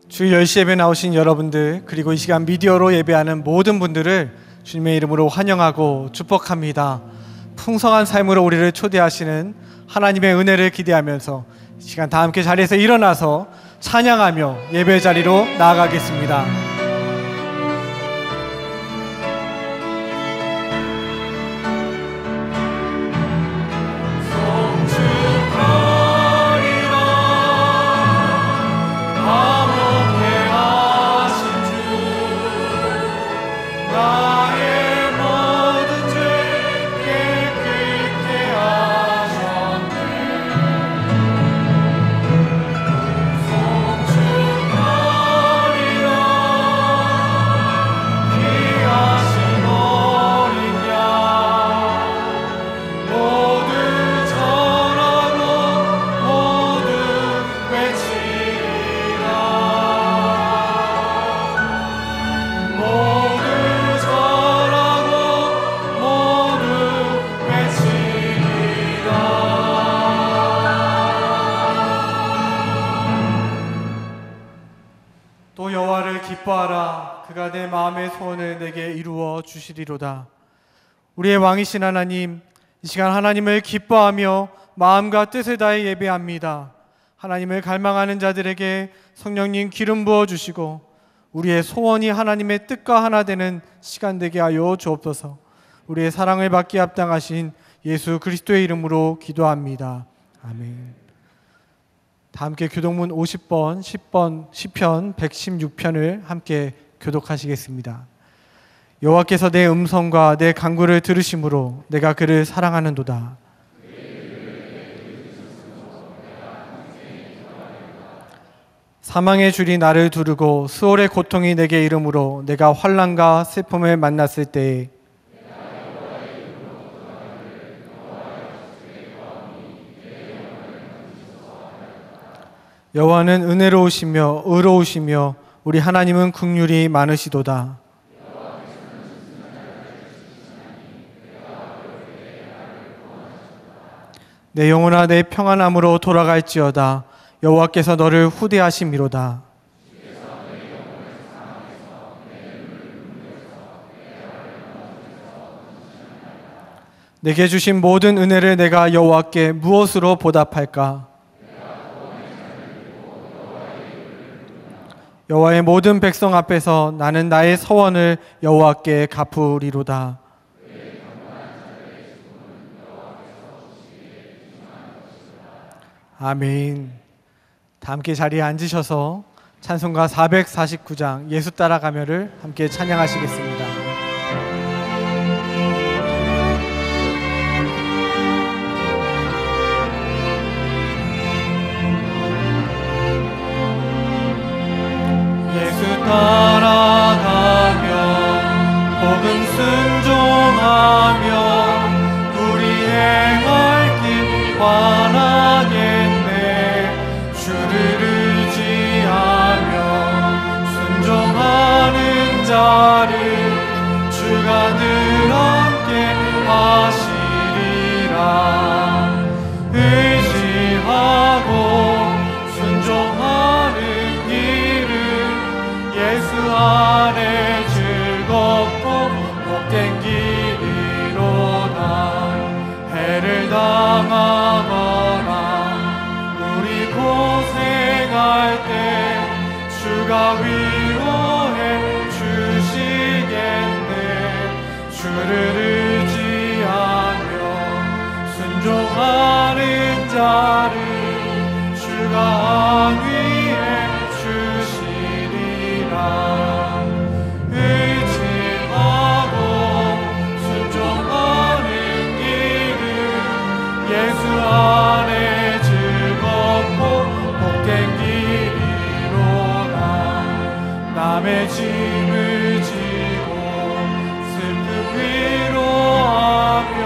주 10시 예배 나오신 여러분들, 그리고 이 시간 미디어로 예배하는 모든 분들을 주님의 이름으로 환영하고 축복합니다. 풍성한 삶으로 우리를 초대하시는 하나님의 은혜를 기대하면서 이 시간 다 함께 자리에서 일어나서 찬양하며 예배 자리로 나아가겠습니다. 기뻐하라. 그가 내 마음의 소원을 내게 이루어 주시리로다. 우리의 왕이신 하나님, 이 시간 하나님을 기뻐하며 마음과 뜻을 다해 예배합니다. 하나님을 갈망하는 자들에게 성령님 기름 부어 주시고 우리의 소원이 하나님의 뜻과 하나 되는 시간 되게 하여 주옵소서. 우리의 사랑을 받기 합당하신 예수 그리스도의 이름으로 기도합니다. 아멘. 다 함께 교독문 50번, 10번, 시편 116편을 함께 교독하시겠습니다. 여호와께서 내 음성과 내 간구를 들으심으로 내가 그를 사랑하는도다. 사망의 줄이 나를 두르고 수월의 고통이 내게 이름으로 내가 환난과 슬픔을 만났을 때에 여호와는 은혜로우시며 의로우시며 우리 하나님은 긍휼이 많으시도다. 내 영혼아 내 평안함으로 돌아갈지어다. 여호와께서 너를 후대하심이로다. 내게 주신 모든 은혜를 내가 여호와께 무엇으로 보답할까? 여호와의 모든 백성 앞에서 나는 나의 서원을 여호와께 갚으리로다. 아멘. 다 함께 자리에 앉으셔서 찬송가 449장 예수 따라가며를 함께 찬양하시겠습니다. 따라가며 복음 순종하며 우리 행할 길 환하겠네. 주를 의지하며 순종하는 자를 주가 늘 함께 하시리라. 의지하고 순종하는 예수 안에 즐겁고 복된 길이로다. 해를 당하거나 우리 고생할 때 주가 위로해 주시겠네. 주를 의지하며 순종하는 자를 주가 안위해 의지하고 순종하는 길은 예수 안에 즐겁고 복된 길이로다. 남의 짐을 지고 슬픔 위로하며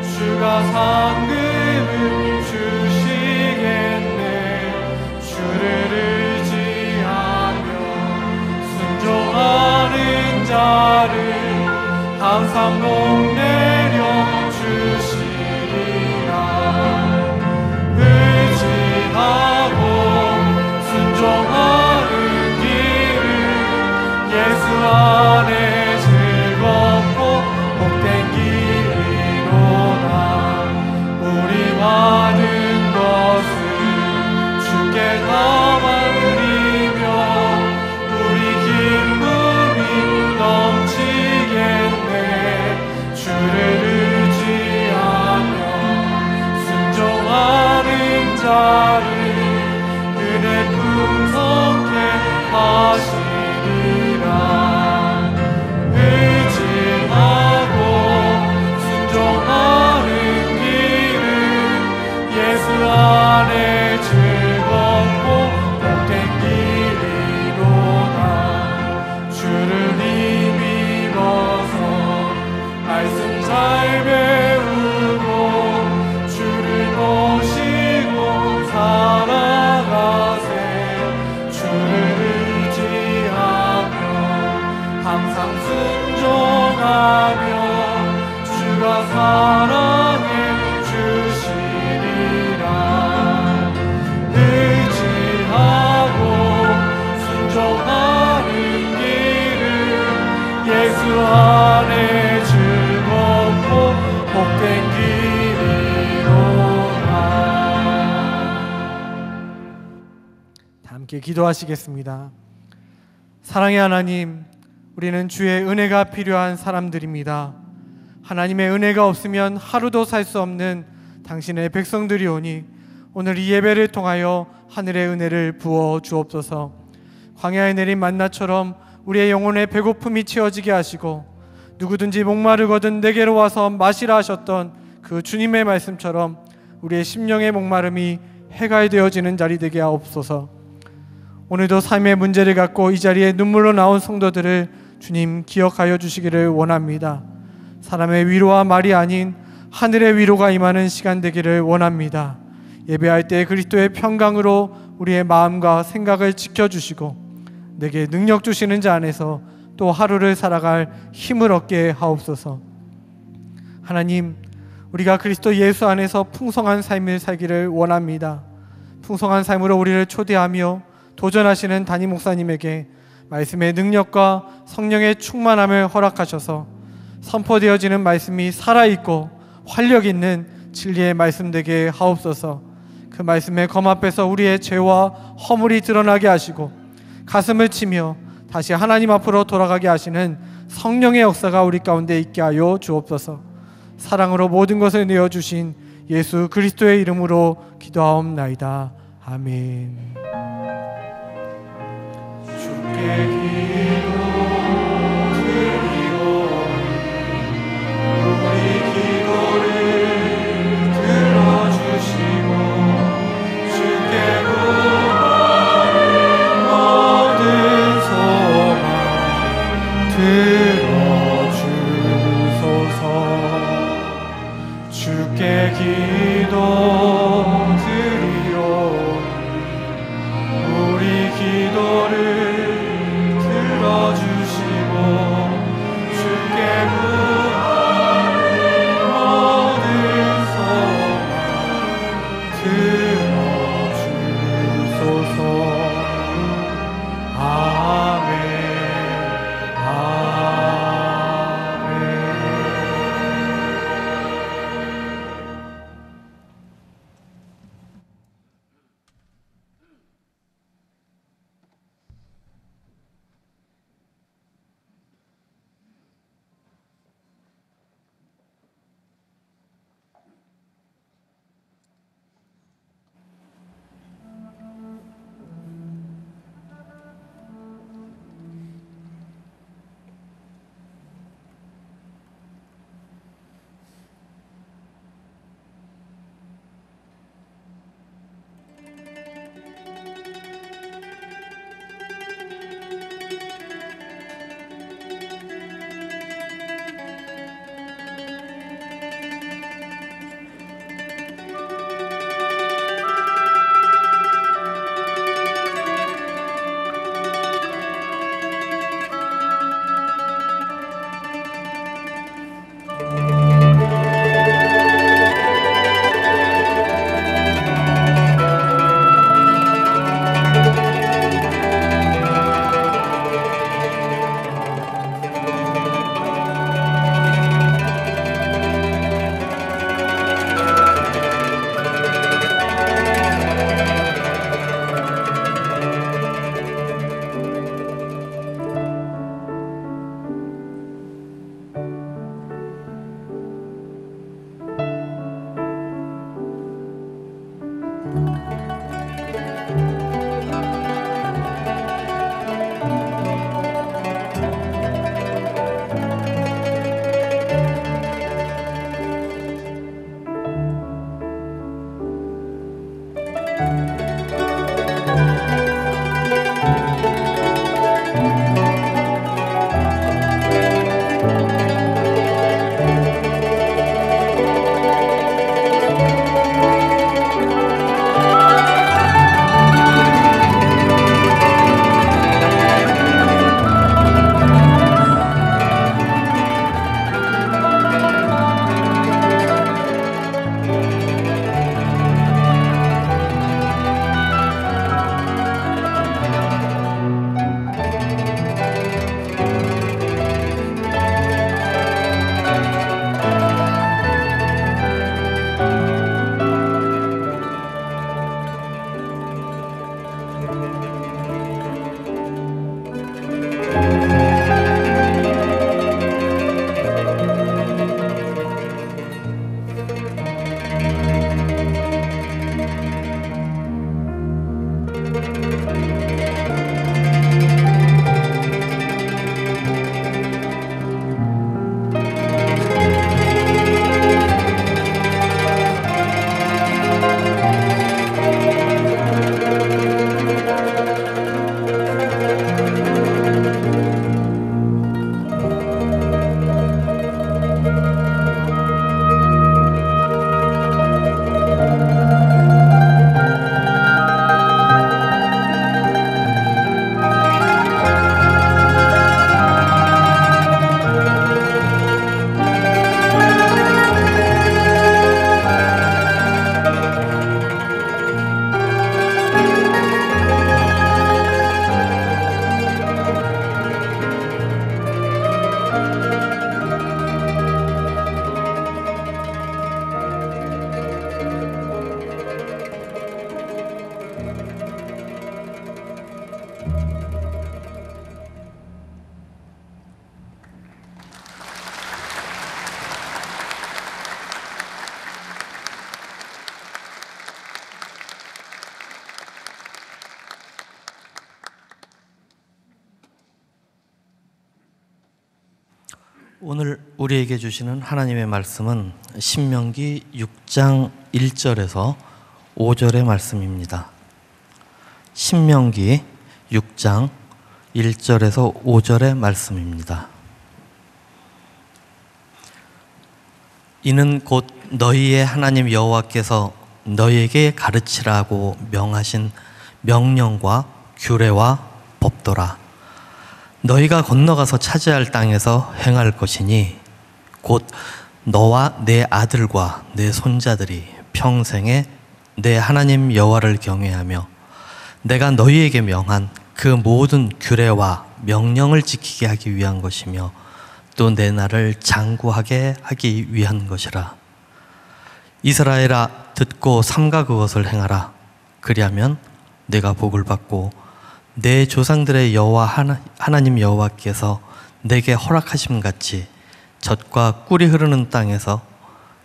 주가 상급을 주시겠네. 주를 순종하는 자를 항상 복내려 주시리라. 의지하고 순종하는 함께 기도하시겠습니다. 사랑의 하나님, 우리는 주의 은혜가 필요한 사람들입니다. 하나님의 은혜가 없으면 하루도 살 수 없는 당신의 백성들이오니 오늘 이 예배를 통하여 하늘의 은혜를 부어 주옵소서. 광야에 내린 만나처럼 우리의 영혼의 배고픔이 채워지게 하시고 누구든지 목마르거든 내게로 와서 마시라 하셨던 그 주님의 말씀처럼 우리의 심령의 목마름이 해갈되어지는 자리 되게 하옵소서. 오늘도 삶의 문제를 갖고 이 자리에 눈물로 나온 성도들을 주님 기억하여 주시기를 원합니다. 사람의 위로와 말이 아닌 하늘의 위로가 임하는 시간 되기를 원합니다. 예배할 때 그리스도의 평강으로 우리의 마음과 생각을 지켜주시고 내게 능력 주시는 자 안에서 또 하루를 살아갈 힘을 얻게 하옵소서. 하나님, 우리가 그리스도 예수 안에서 풍성한 삶을 살기를 원합니다. 풍성한 삶으로 우리를 초대하며 도전하시는 담임 목사님에게 말씀의 능력과 성령의 충만함을 허락하셔서 선포되어지는 말씀이 살아있고 활력 있는 진리의 말씀 되게 하옵소서. 그 말씀의 검 앞에서 우리의 죄와 허물이 드러나게 하시고 가슴을 치며 다시 하나님 앞으로 돌아가게 하시는 성령의 역사가 우리 가운데 있게 하여 주옵소서. 사랑으로 모든 것을 내어주신 예수 그리스도의 이름으로 기도하옵나이다. 아멘. 주께 오늘 우리에게 주시는 하나님의 말씀은 신명기 6장 1절에서 5절의 말씀입니다. 신명기 6장 1절에서 5절의 말씀입니다. 이는 곧 너희의 하나님 여호와께서 너희에게 가르치라고 명하신 명령과 규례와 법도라. 너희가 건너가서 차지할 땅에서 행할 것이니 곧 너와 내 아들과 내 손자들이 평생에 내 하나님 여호와를 경외하며 내가 너희에게 명한 그 모든 규례와 명령을 지키게 하기 위한 것이며 또 내 날을 장구하게 하기 위한 것이라. 이스라엘아, 듣고 삼가 그것을 행하라. 그리하면 내가 복을 받고 내 조상들의 여호와 하나님 여호와께서 내게 허락하심 같이 젖과 꿀이 흐르는 땅에서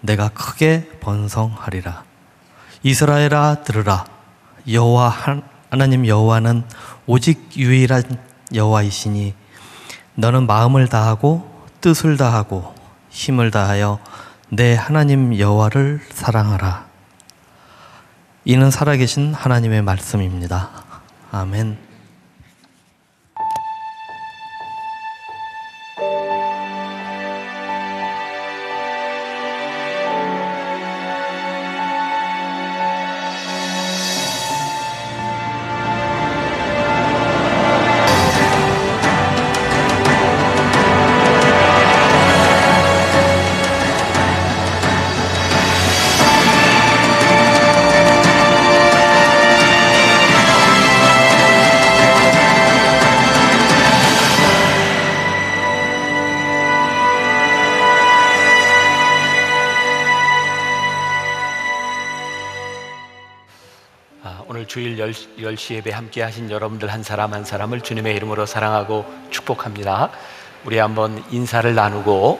내가 크게 번성하리라. 이스라엘아, 들으라. 여호와 하나님 여호와는 오직 유일한 여호와이시니 너는 마음을 다하고 뜻을 다하고 힘을 다하여 내 하나님 여호와를 사랑하라. 이는 살아계신 하나님의 말씀입니다. 아멘. 오늘 주일 10시 예배 함께 하신 여러분들 한 사람 한 사람을 주님의 이름으로 사랑하고 축복합니다. 우리 한번 인사를 나누고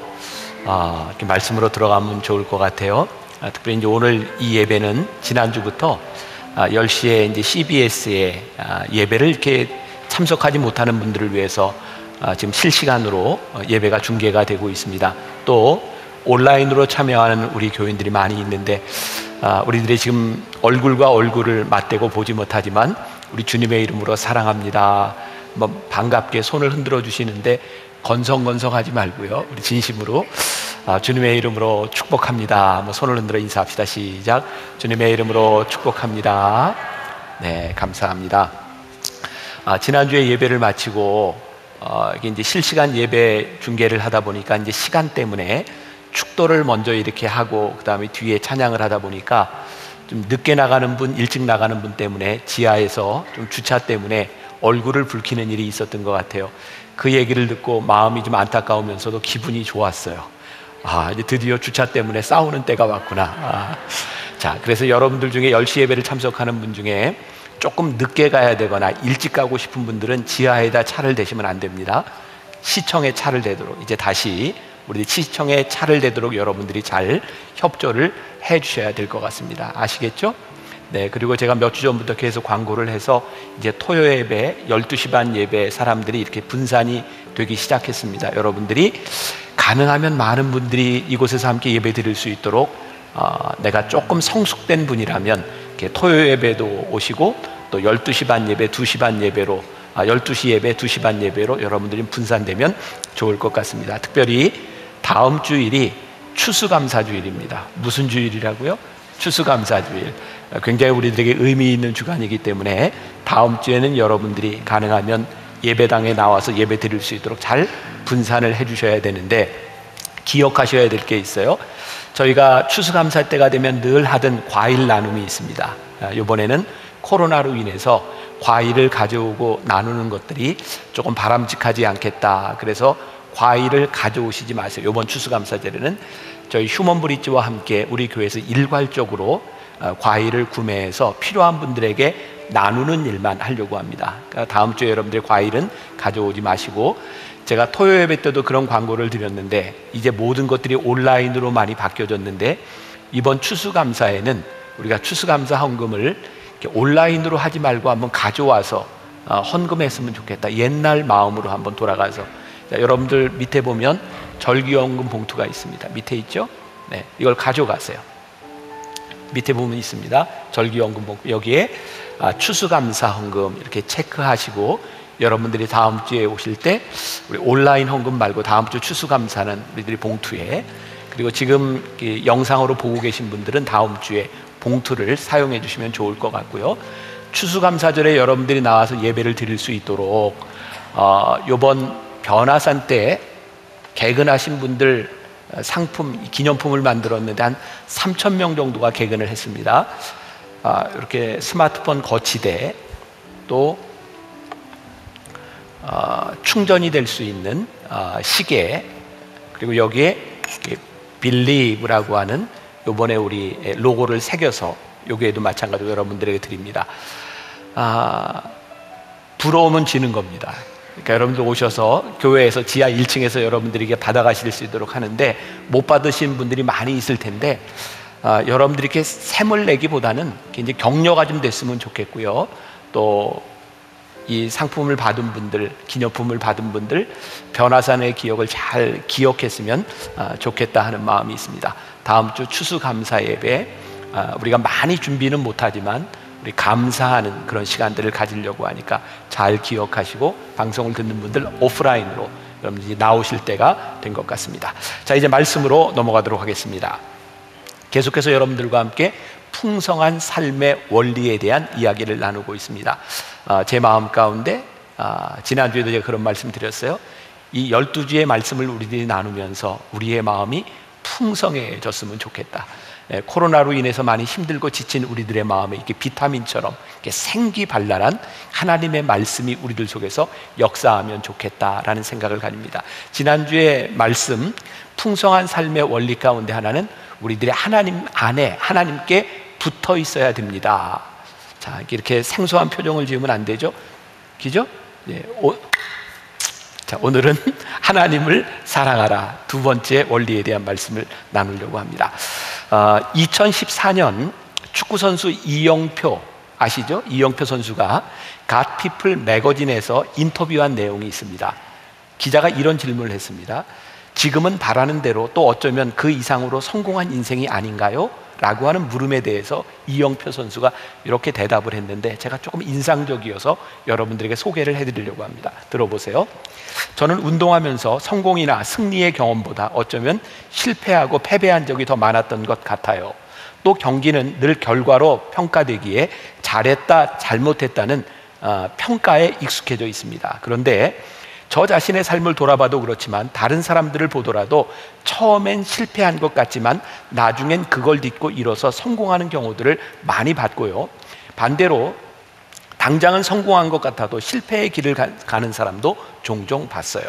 이렇게 말씀으로 들어가면 좋을 것 같아요. 특별히 이제 오늘 이 예배는 지난주부터 10시에 이제 CBS의 예배를 이렇게 참석하지 못하는 분들을 위해서 지금 실시간으로 예배가 중계가 되고 있습니다. 또 온라인으로 참여하는 우리 교인들이 많이 있는데 우리들이 지금 얼굴과 얼굴을 맞대고 보지 못하지만 우리 주님의 이름으로 사랑합니다. 반갑게 손을 흔들어 주시는데 건성건성하지 말고요. 우리 진심으로 주님의 이름으로 축복합니다. 손을 흔들어 인사합시다. 시작. 주님의 이름으로 축복합니다. 네, 감사합니다. 지난주에 예배를 마치고 이게 이제 실시간 예배 중계를 하다 보니까 이제 시간 때문에 축도를 먼저 이렇게 하고 그 다음에 뒤에 찬양을 하다 보니까 좀 늦게 나가는 분, 일찍 나가는 분 때문에 지하에서 좀 주차 때문에 얼굴을 붉히는 일이 있었던 것 같아요. 그 얘기를 듣고 마음이 좀 안타까우면서도 기분이 좋았어요. 이제 드디어 주차 때문에 싸우는 때가 왔구나. 자, 그래서 여러분들 중에 10시 예배를 참석하는 분 중에 조금 늦게 가야 되거나 일찍 가고 싶은 분들은 지하에다 차를 대시면 안 됩니다. 시청에 차를 대도록 이제 다시 우리 시청에 차를 대도록 여러분들이 잘 협조를 해 주셔야 될 것 같습니다. 아시겠죠? 네, 그리고 제가 몇 주 전부터 계속 광고를 해서 이제 토요 예배, 12시 반 예배 사람들이 이렇게 분산이 되기 시작했습니다. 여러분들이 가능하면 많은 분들이 이곳에서 함께 예배 드릴 수 있도록 내가 조금 성숙된 분이라면 이렇게 토요 예배도 오시고 또 12시 반 예배, 2시 반 예배로 12시 예배, 2시 반 예배로 여러분들이 분산되면 좋을 것 같습니다. 특별히 다음 주일이 추수감사주일입니다. 무슨 주일이라고요? 추수감사주일. 굉장히 우리들에게 의미 있는 주간이기 때문에 다음 주에는 여러분들이 가능하면 예배당에 나와서 예배 드릴 수 있도록 잘 분산을 해 주셔야 되는데 기억하셔야 될 게 있어요. 저희가 추수감사 때가 되면 늘 하던 과일 나눔이 있습니다. 이번에는 코로나로 인해서 과일을 가져오고 나누는 것들이 조금 바람직하지 않겠다. 그래서 과일을 가져오시지 마세요. 이번 추수감사절에는 저희 휴먼브릿지와 함께 우리 교회에서 일괄적으로 과일을 구매해서 필요한 분들에게 나누는 일만 하려고 합니다. 그러니까 다음 주에 여러분들 과일은 가져오지 마시고, 제가 토요 예배 때도 그런 광고를 드렸는데 이제 모든 것들이 온라인으로 많이 바뀌어졌는데 이번 추수감사에는 우리가 추수감사 헌금을 이렇게 온라인으로 하지 말고 한번 가져와서 헌금했으면 좋겠다. 옛날 마음으로 한번 돌아가서 자, 여러분들 밑에 보면 절기연금 봉투가 있습니다. 밑에 있죠? 네, 이걸 가져가세요. 밑에 보면 있습니다. 절기연금 봉투. 여기에 추수감사 헌금 이렇게 체크하시고, 여러분들이 다음 주에 오실 때 우리 온라인 헌금 말고 다음 주 추수감사는 우리들이 봉투에, 그리고 지금 영상으로 보고 계신 분들은 다음 주에 봉투를 사용해 주시면 좋을 것 같고요. 추수감사절에 여러분들이 나와서 예배를 드릴 수 있도록 이번 변화산 때 개근하신 분들 상품, 기념품을 만들었는데 한 3,000명 정도가 개근을 했습니다. 이렇게 스마트폰 거치대, 또 충전이 될 수 있는 시계, 그리고 여기에 Believe라고 하는 요번에 우리 로고를 새겨서 여기에도 마찬가지로 여러분들에게 드립니다. 부러우면 지는 겁니다. 그러니까 여러분들 오셔서 교회에서 지하 1층에서 여러분들에게 받아가실 수 있도록 하는데, 못 받으신 분들이 많이 있을 텐데 여러분들이 이렇게 샘을 내기보다는 이제 격려가 좀 됐으면 좋겠고요. 또 이 상품을 받은 분들, 기념품을 받은 분들, 변화산의 기억을 잘 기억했으면 좋겠다 하는 마음이 있습니다. 다음 주 추수감사 예배, 우리가 많이 준비는 못하지만 우리 감사하는 그런 시간들을 가지려고 하니까 잘 기억하시고, 방송을 듣는 분들 오프라인으로 여러분들이 나오실 때가 된 것 같습니다. 자, 이제 말씀으로 넘어가도록 하겠습니다. 계속해서 여러분들과 함께 풍성한 삶의 원리에 대한 이야기를 나누고 있습니다. 제 마음 가운데 지난주에도 제가 그런 말씀 드렸어요. 이 12주의 말씀을 우리들이 나누면서 우리의 마음이 풍성해졌으면 좋겠다. 코로나로 인해서 많이 힘들고 지친 우리들의 마음에 이렇게 비타민처럼 이렇게 생기발랄한 하나님의 말씀이 우리들 속에서 역사하면 좋겠다라는 생각을 가집니다. 지난주의 말씀, 풍성한 삶의 원리 가운데 하나는 우리들이 하나님 안에 하나님께 붙어 있어야 됩니다. 자, 이렇게 생소한 표정을 지으면 안 되죠? 그죠? 예, 자, 오늘은 하나님을 사랑하라, 두 번째 원리에 대한 말씀을 나누려고 합니다. 2014년 축구선수 이영표 아시죠? 이영표 선수가 갓피플 매거진에서 인터뷰한 내용이 있습니다. 기자가 이런 질문을 했습니다. 지금은 바라는 대로 또 어쩌면 그 이상으로 성공한 인생이 아닌가요? 라고 하는 물음에 대해서 이영표 선수가 이렇게 대답을 했는데, 제가 조금 인상적이어서 여러분들에게 소개를 해드리려고 합니다. 들어보세요. 저는 운동하면서 성공이나 승리의 경험보다 어쩌면 실패하고 패배한 적이 더 많았던 것 같아요. 또 경기는 늘 결과로 평가되기에 잘했다, 잘못했다는 평가에 익숙해져 있습니다. 그런데 저 자신의 삶을 돌아봐도 그렇지만 다른 사람들을 보더라도 처음엔 실패한 것 같지만 나중엔 그걸 딛고 일어서 성공하는 경우들을 많이 봤고요. 반대로 당장은 성공한 것 같아도 실패의 길을 가는 사람도 종종 봤어요.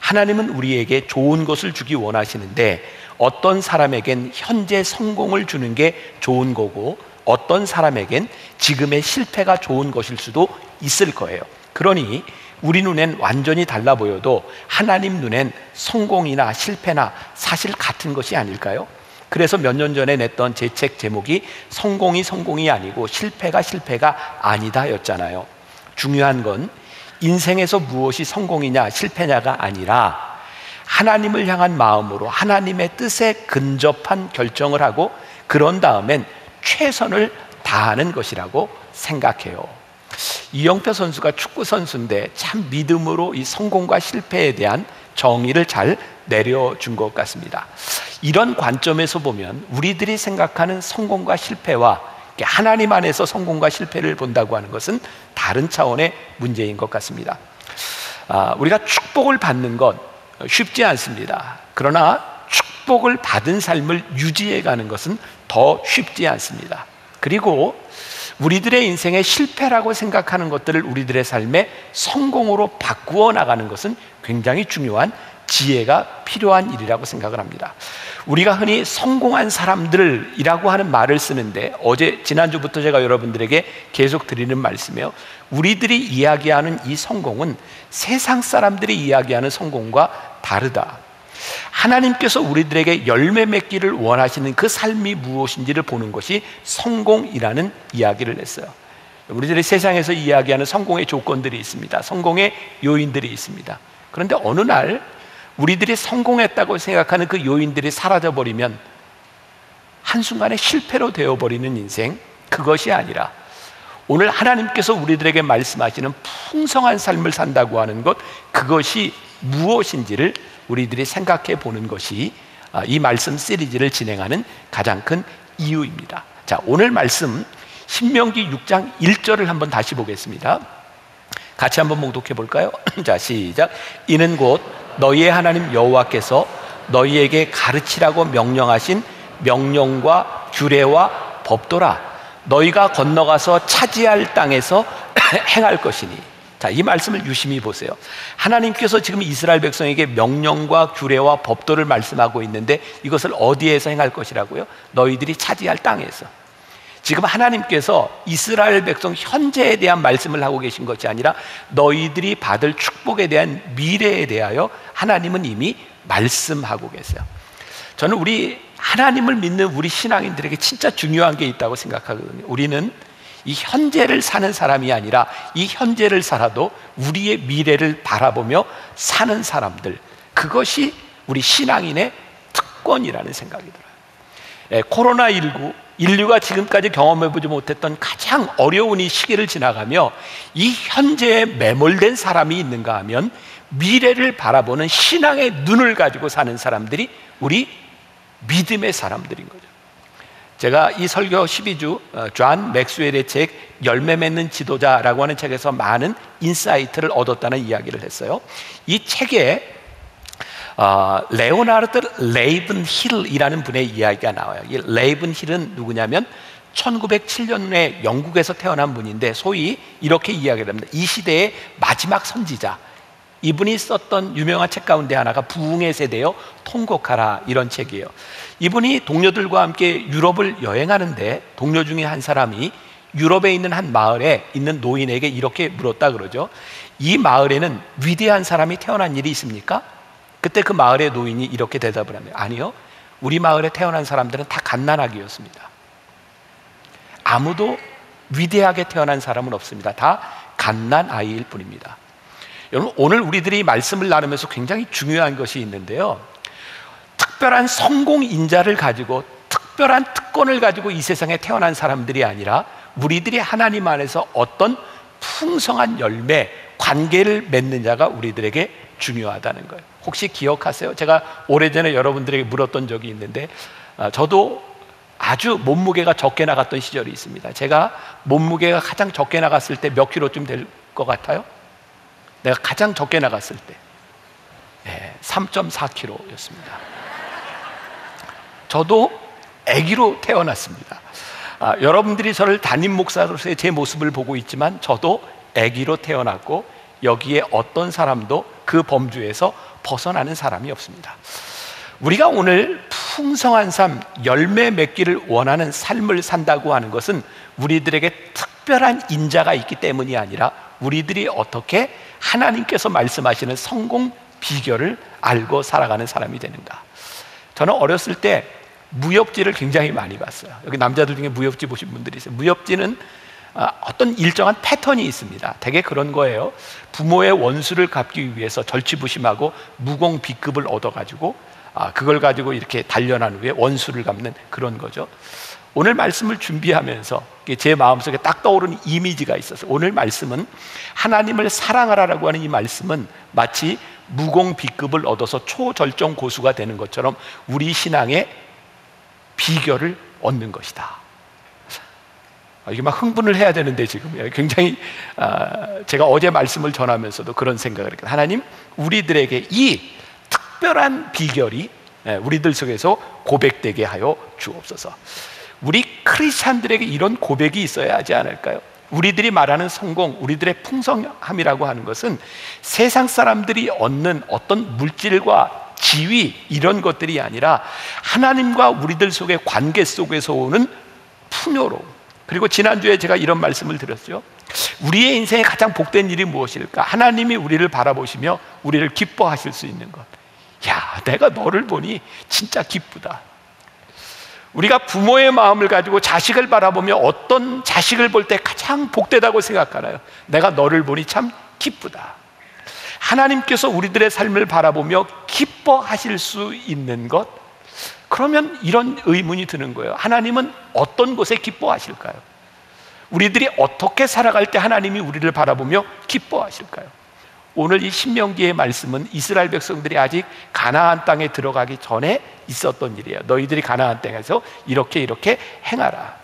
하나님은 우리에게 좋은 것을 주기 원하시는데 어떤 사람에겐 현재 성공을 주는 게 좋은 거고 어떤 사람에겐 지금의 실패가 좋은 것일 수도 있을 거예요. 그러니 우리 눈엔 완전히 달라 보여도 하나님 눈엔 성공이나 실패나 사실 같은 것이 아닐까요? 그래서 몇 년 전에 냈던 제 책 제목이 성공이 아니고 실패가 아니다 였잖아요. 중요한 건 인생에서 무엇이 성공이냐 실패냐가 아니라 하나님을 향한 마음으로 하나님의 뜻에 근접한 결정을 하고 그런 다음엔 최선을 다하는 것이라고 생각해요. 이영표 선수가 축구 선수인데 참 믿음으로 이 성공과 실패에 대한 정의를 잘 내려준 것 같습니다. 이런 관점에서 보면 우리들이 생각하는 성공과 실패와 하나님 안에서 성공과 실패를 본다고 하는 것은 다른 차원의 문제인 것 같습니다. 우리가 축복을 받는 건 쉽지 않습니다. 그러나 축복을 받은 삶을 유지해가는 것은 더 쉽지 않습니다. 그리고 우리들의 인생의 실패라고 생각하는 것들을 우리들의 삶의 성공으로 바꾸어 나가는 것은 굉장히 중요한 지혜가 필요한 일이라고 생각을 합니다. 우리가 흔히 성공한 사람들이라고 하는 말을 쓰는데 지난주부터 제가 여러분들에게 계속 드리는 말씀이에요. 우리들이 이야기하는 이 성공은 세상 사람들이 이야기하는 성공과 다르다. 하나님께서 우리들에게 열매 맺기를 원하시는 그 삶이 무엇인지를 보는 것이 성공이라는 이야기를 했어요. 우리들이 세상에서 이야기하는 성공의 조건들이 있습니다. 성공의 요인들이 있습니다. 그런데 어느 날 우리들이 성공했다고 생각하는 그 요인들이 사라져버리면 한순간에 실패로 되어버리는 인생, 그것이 아니라 오늘 하나님께서 우리들에게 말씀하시는 풍성한 삶을 산다고 하는 것, 그것이 무엇인지를 우리들이 생각해 보는 것이 이 말씀 시리즈를 진행하는 가장 큰 이유입니다. 자, 오늘 말씀 신명기 6장 1절을 한번 다시 보겠습니다. 같이 한번 봉독해 볼까요? 자, 시작. 이는 곧 너희의 하나님 여호와께서 너희에게 가르치라고 명령하신 명령과 규례와 법도라. 너희가 건너가서 차지할 땅에서 행할 것이니. 자, 이 말씀을 유심히 보세요. 하나님께서 지금 이스라엘 백성에게 명령과 규례와 법도를 말씀하고 있는데 이것을 어디에서 행할 것이라고요? 너희들이 차지할 땅에서. 지금 하나님께서 이스라엘 백성 현재에 대한 말씀을 하고 계신 것이 아니라 너희들이 받을 축복에 대한 미래에 대하여 하나님은 이미 말씀하고 계세요. 저는 우리 하나님을 믿는 우리 신앙인들에게 진짜 중요한 게 있다고 생각하거든요. 우리는 이 현재를 사는 사람이 아니라 이 현재를 살아도 우리의 미래를 바라보며 사는 사람들, 그것이 우리 신앙인의 특권이라는 생각이 들어요. 코로나19, 인류가 지금까지 경험해보지 못했던 가장 어려운 이 시기를 지나가며 이 현재에 매몰된 사람이 있는가 하면 미래를 바라보는 신앙의 눈을 가지고 사는 사람들이 우리 믿음의 사람들인 거죠. 제가 이 설교 12주 존 맥스웰의 책 열매 맺는 지도자라고 하는 책에서 많은 인사이트를 얻었다는 이야기를 했어요. 이 책에 레오나르드 레이븐 힐이라는 분의 이야기가 나와요. 이 레이븐 힐은 누구냐면 1907년에 영국에서 태어난 분인데 소위 이렇게 이야기를 합니다. 이 시대의 마지막 선지자. 이분이 썼던 유명한 책 가운데 하나가 부흥의 세대여 통곡하라, 이런 책이에요. 이분이 동료들과 함께 유럽을 여행하는데 동료 중에 한 사람이 유럽에 있는 한 마을에 있는 노인에게 이렇게 물었다 그러죠. 이 마을에는 위대한 사람이 태어난 일이 있습니까? 그때 그 마을의 노인이 이렇게 대답을 합니다. 아니요, 우리 마을에 태어난 사람들은 다 갓난아기였습니다. 아무도 위대하게 태어난 사람은 없습니다. 다 갓난아이일 뿐입니다. 여러분, 오늘 우리들이 말씀을 나누면서 굉장히 중요한 것이 있는데요, 특별한 성공 인자를 가지고 특별한 특권을 가지고 이 세상에 태어난 사람들이 아니라 우리들이 하나님 안에서 어떤 풍성한 열매, 관계를 맺는 자가 우리들에게 중요하다는 거예요. 혹시 기억하세요? 제가 오래전에 여러분들에게 물었던 적이 있는데 저도 아주 몸무게가 적게 나갔던 시절이 있습니다. 제가 몸무게가 가장 적게 나갔을 때 몇 킬로쯤 될 것 같아요? 내가 가장 적게 나갔을 때 3.4kg였습니다. 저도 아기로 태어났습니다. 여러분들이 저를 담임 목사로서의 제 모습을 보고 있지만 저도 아기로 태어났고 여기에 어떤 사람도 그 범주에서 벗어나는 사람이 없습니다. 우리가 오늘 풍성한 삶, 열매 맺기를 원하는 삶을 산다고 하는 것은 우리들에게 특별한 인자가 있기 때문이 아니라 우리들이 어떻게 하나님께서 말씀하시는 성공 비결을 알고 살아가는 사람이 되는가. 저는 어렸을 때 무협지를 굉장히 많이 봤어요. 여기 남자들 중에 무협지 보신 분들이 있어요. 무협지는 어떤 일정한 패턴이 있습니다. 대개 그런 거예요. 부모의 원수를 갚기 위해서 절치부심하고 무공 B급을 얻어가지고 그걸 가지고 이렇게 단련한 후에 원수를 갚는 그런 거죠. 오늘 말씀을 준비하면서 제 마음속에 딱 떠오르는 이미지가 있어서 오늘 말씀은 하나님을 사랑하라라고 하는 이 말씀은 마치 무공 B급을 얻어서 초절정 고수가 되는 것처럼 우리 신앙의 비결을 얻는 것이다. 이게 막 흥분을 해야 되는데 지금 굉장히 제가 어제 말씀을 전하면서도 그런 생각을 했거든요. 하나님, 우리들에게 이 특별한 비결이 우리들 속에서 고백되게 하여 주옵소서. 우리 크리스찬들에게 이런 고백이 있어야 하지 않을까요? 우리들이 말하는 성공, 우리들의 풍성함이라고 하는 것은 세상 사람들이 얻는 어떤 물질과 지위, 이런 것들이 아니라 하나님과 우리들 속의 관계 속에서 오는 풍요로움. 그리고 지난주에 제가 이런 말씀을 드렸죠. 우리의 인생에 가장 복된 일이 무엇일까? 하나님이 우리를 바라보시며 우리를 기뻐하실 수 있는 것. 야, 내가 너를 보니 진짜 기쁘다. 우리가 부모의 마음을 가지고 자식을 바라보며 어떤 자식을 볼 때 가장 복되다고 생각하나요? 내가 너를 보니 참 기쁘다. 하나님께서 우리들의 삶을 바라보며 기뻐하실 수 있는 것, 그러면 이런 의문이 드는 거예요. 하나님은 어떤 곳에 기뻐하실까요? 우리들이 어떻게 살아갈 때 하나님이 우리를 바라보며 기뻐하실까요? 오늘 이 신명기의 말씀은 이스라엘 백성들이 아직 가나안 땅에 들어가기 전에 있었던 일이에요. 너희들이 가나안 땅에서 이렇게 행하라.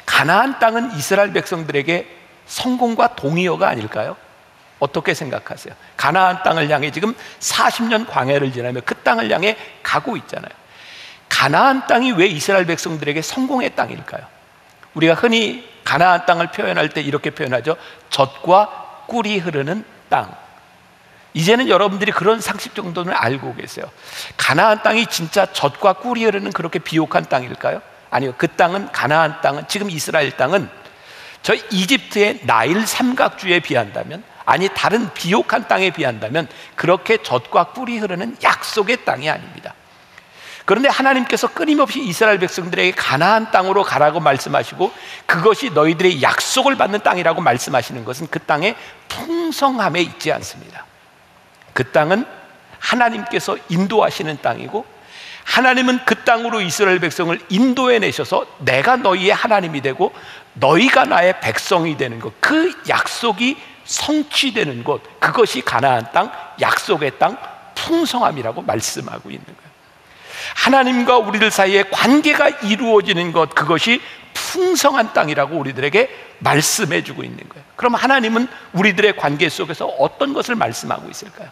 가나안 땅은 이스라엘 백성들에게 성공과 동의어가 아닐까요? 어떻게 생각하세요? 가나안 땅을 향해 지금 40년 광야를 지나며 그 땅을 향해 가고 있잖아요. 가나안 땅이 왜 이스라엘 백성들에게 성공의 땅일까요? 우리가 흔히 가나안 땅을 표현할 때 이렇게 표현하죠. 젖과 꿀이 흐르는 땅. 이제는 여러분들이 그런 상식 정도는 알고 계세요. 가나안 땅이 진짜 젖과 꿀이 흐르는 그렇게 비옥한 땅일까요? 아니요. 그 땅은, 가나안 땅은, 지금 이스라엘 땅은 저 이집트의 나일 삼각주에 비한다면, 아니 다른 비옥한 땅에 비한다면 그렇게 젖과 꿀이 흐르는 약속의 땅이 아닙니다. 그런데 하나님께서 끊임없이 이스라엘 백성들에게 가나안 땅으로 가라고 말씀하시고 그것이 너희들의 약속을 받는 땅이라고 말씀하시는 것은 그 땅의 풍성함에 있지 않습니다. 그 땅은 하나님께서 인도하시는 땅이고, 하나님은 그 땅으로 이스라엘 백성을 인도해 내셔서 내가 너희의 하나님이 되고 너희가 나의 백성이 되는 것, 그 약속이 성취되는 곳, 그것이 가나안 땅, 약속의 땅, 풍성함이라고 말씀하고 있는 거예요. 하나님과 우리들 사이에 관계가 이루어지는 것, 그것이 풍성한 땅이라고 우리들에게 말씀해 주고 있는 거예요. 그럼 하나님은 우리들의 관계 속에서 어떤 것을 말씀하고 있을까요?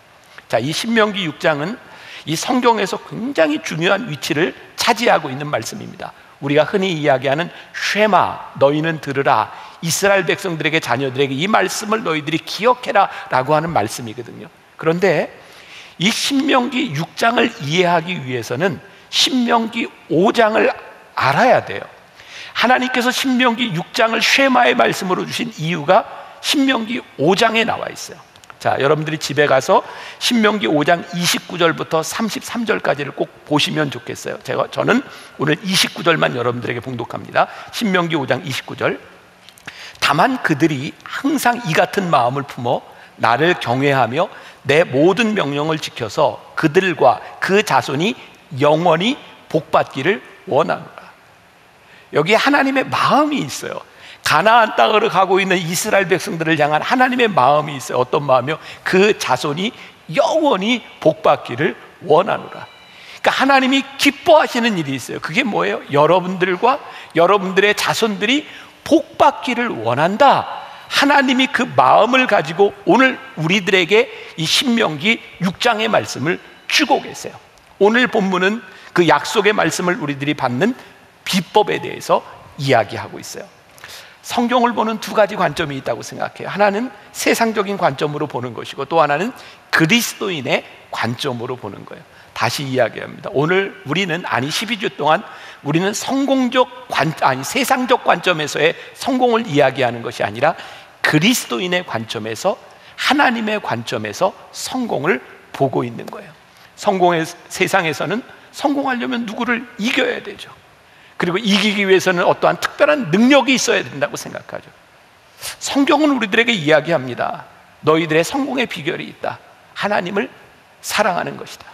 자, 이 신명기 6장은 이 성경에서 굉장히 중요한 위치를 차지하고 있는 말씀입니다. 우리가 흔히 이야기하는 쉐마, 너희는 들으라, 이스라엘 백성들에게, 자녀들에게 이 말씀을 너희들이 기억해라 라고 하는 말씀이거든요. 그런데 이 신명기 6장을 이해하기 위해서는 신명기 5장을 알아야 돼요. 하나님께서 신명기 6장을 쉐마의 말씀으로 주신 이유가 신명기 5장에 나와 있어요. 자, 여러분들이 집에 가서 신명기 5장 29절부터 33절까지를 꼭 보시면 좋겠어요. 저는 오늘 29절만 여러분들에게 봉독합니다. 신명기 5장 29절. 다만 그들이 항상 이 같은 마음을 품어 나를 경외하며 내 모든 명령을 지켜서 그들과 그 자손이 영원히 복받기를 원하노라. 여기 하나님의 마음이 있어요. 가나안 땅으로 가고 있는 이스라엘 백성들을 향한 하나님의 마음이 있어요. 어떤 마음이요? 그 자손이 영원히 복받기를 원하노라. 그러니까 하나님이 기뻐하시는 일이 있어요. 그게 뭐예요? 여러분들과 여러분들의 자손들이 복받기를 원한다. 하나님이 그 마음을 가지고 오늘 우리들에게 이 신명기 6장의 말씀을 주고 계세요. 오늘 본문은 그 약속의 말씀을 우리들이 받는 비법에 대해서 이야기하고 있어요. 성경을 보는 두 가지 관점이 있다고 생각해요. 하나는 세상적인 관점으로 보는 것이고, 또 하나는 그리스도인의 관점으로 보는 거예요. 다시 이야기합니다. 오늘 우리는, 12주 동안 우리는 세상적 관점에서의 성공을 이야기하는 것이 아니라 그리스도인의 관점에서, 하나님의 관점에서 성공을 보고 있는 거예요. 세상에서는 성공하려면 누구를 이겨야 되죠. 그리고 이기기 위해서는 어떠한 특별한 능력이 있어야 된다고 생각하죠. 성경은 우리들에게 이야기합니다. 너희들의 성공의 비결이 있다. 하나님을 사랑하는 것이다.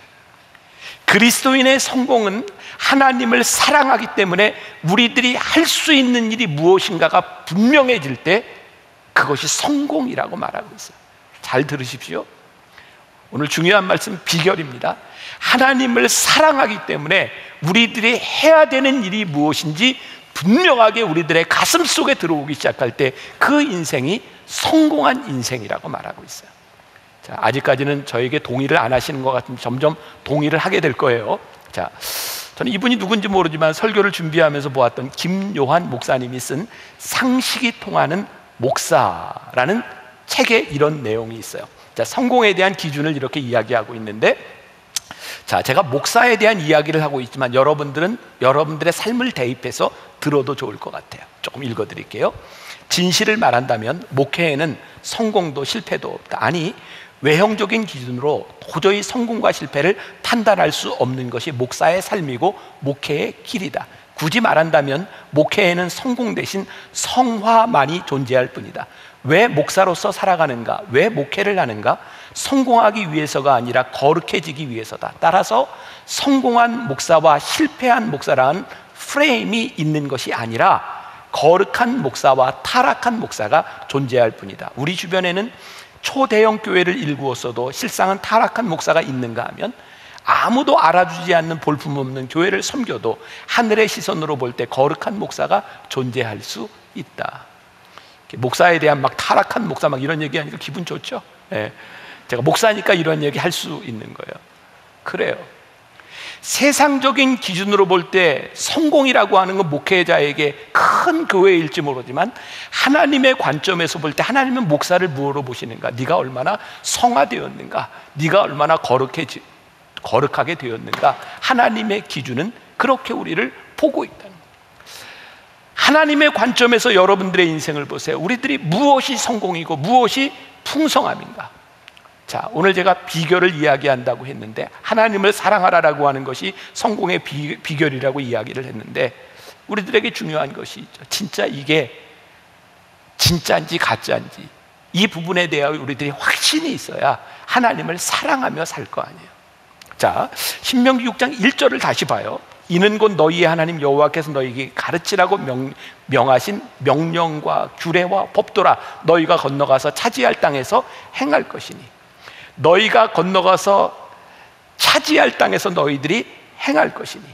그리스도인의 성공은 하나님을 사랑하기 때문에 우리들이 할 수 있는 일이 무엇인가가 분명해질 때 그것이 성공이라고 말하고 있어요. 잘 들으십시오. 오늘 중요한 말씀, 비결입니다. 하나님을 사랑하기 때문에 우리들이 해야 되는 일이 무엇인지 분명하게 우리들의 가슴 속에 들어오기 시작할 때 그 인생이 성공한 인생이라고 말하고 있어요. 자, 아직까지는 저에게 동의를 안 하시는 것 같은데 점점 동의를 하게 될 거예요. 자, 저는 이분이 누군지 모르지만 설교를 준비하면서 보았던 김요한 목사님이 쓴 상식이 통하는 목사라는 책에 이런 내용이 있어요. 자, 성공에 대한 기준을 이렇게 이야기하고 있는데, 자, 제가 목사에 대한 이야기를 하고 있지만 여러분들은 여러분들의 삶을 대입해서 들어도 좋을 것 같아요. 조금 읽어드릴게요. 진실을 말한다면 목회에는 성공도 실패도 없다. 아니, 외형적인 기준으로 도저히 성공과 실패를 판단할 수 없는 것이 목사의 삶이고 목회의 길이다. 굳이 말한다면 목회에는 성공 대신 성화만이 존재할 뿐이다. 왜 목사로서 살아가는가? 왜 목회를 하는가? 성공하기 위해서가 아니라 거룩해지기 위해서다. 따라서 성공한 목사와 실패한 목사라는 프레임이 있는 것이 아니라 거룩한 목사와 타락한 목사가 존재할 뿐이다. 우리 주변에는 초대형 교회를 일구었어도 실상은 타락한 목사가 있는가 하면 아무도 알아주지 않는 볼품없는 교회를 섬겨도 하늘의 시선으로 볼 때 거룩한 목사가 존재할 수 있다. 목사에 대한 막 타락한 목사 막 이런 얘기하니까 기분 좋죠? 예. 제가 목사니까 이런 얘기 할 수 있는 거예요. 그래요. 세상적인 기준으로 볼 때 성공이라고 하는 건 목회자에게 큰 교회일지 모르지만 하나님의 관점에서 볼 때 하나님은 목사를 무엇으로 보시는가? 네가 얼마나 성화되었는가? 네가 얼마나 거룩하게 되었는가? 하나님의 기준은 그렇게 우리를 보고 있다는 거예요. 하나님의 관점에서 여러분들의 인생을 보세요. 우리들이 무엇이 성공이고 무엇이 풍성함인가? 자, 오늘 제가 비결을 이야기한다고 했는데 하나님을 사랑하라라고 하는 것이 성공의 비결이라고 이야기를 했는데 우리들에게 중요한 것이 있죠. 진짜 이게 진짜인지 가짜인지 이 부분에 대하여 우리들이 확신이 있어야 하나님을 사랑하며 살 거 아니에요. 자, 신명기 6장 1절을 다시 봐요. 이는 곧 너희의 하나님 여호와께서 너희에게 가르치라고 명하신 명령과 규례와 법도라. 너희가 건너가서 차지할 땅에서 행할 것이니. 너희가 건너가서 차지할 땅에서 너희들이 행할 것이니.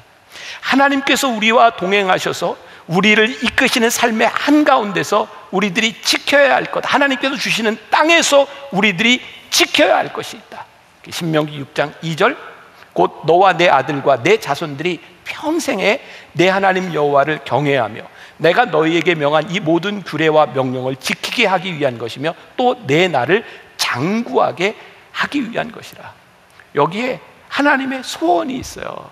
하나님께서 우리와 동행하셔서 우리를 이끄시는 삶의 한가운데서 우리들이 지켜야 할 것, 하나님께서 주시는 땅에서 우리들이 지켜야 할 것이 있다. 신명기 6장 2절 곧 너와 내 아들과 내 자손들이 평생에 내 하나님 여호와를 경외하며 내가 너희에게 명한 이 모든 규례와 명령을 지키게 하기 위한 것이며 또 내 나를 장구하게 하기 위한 것이라. 여기에 하나님의 소원이 있어요.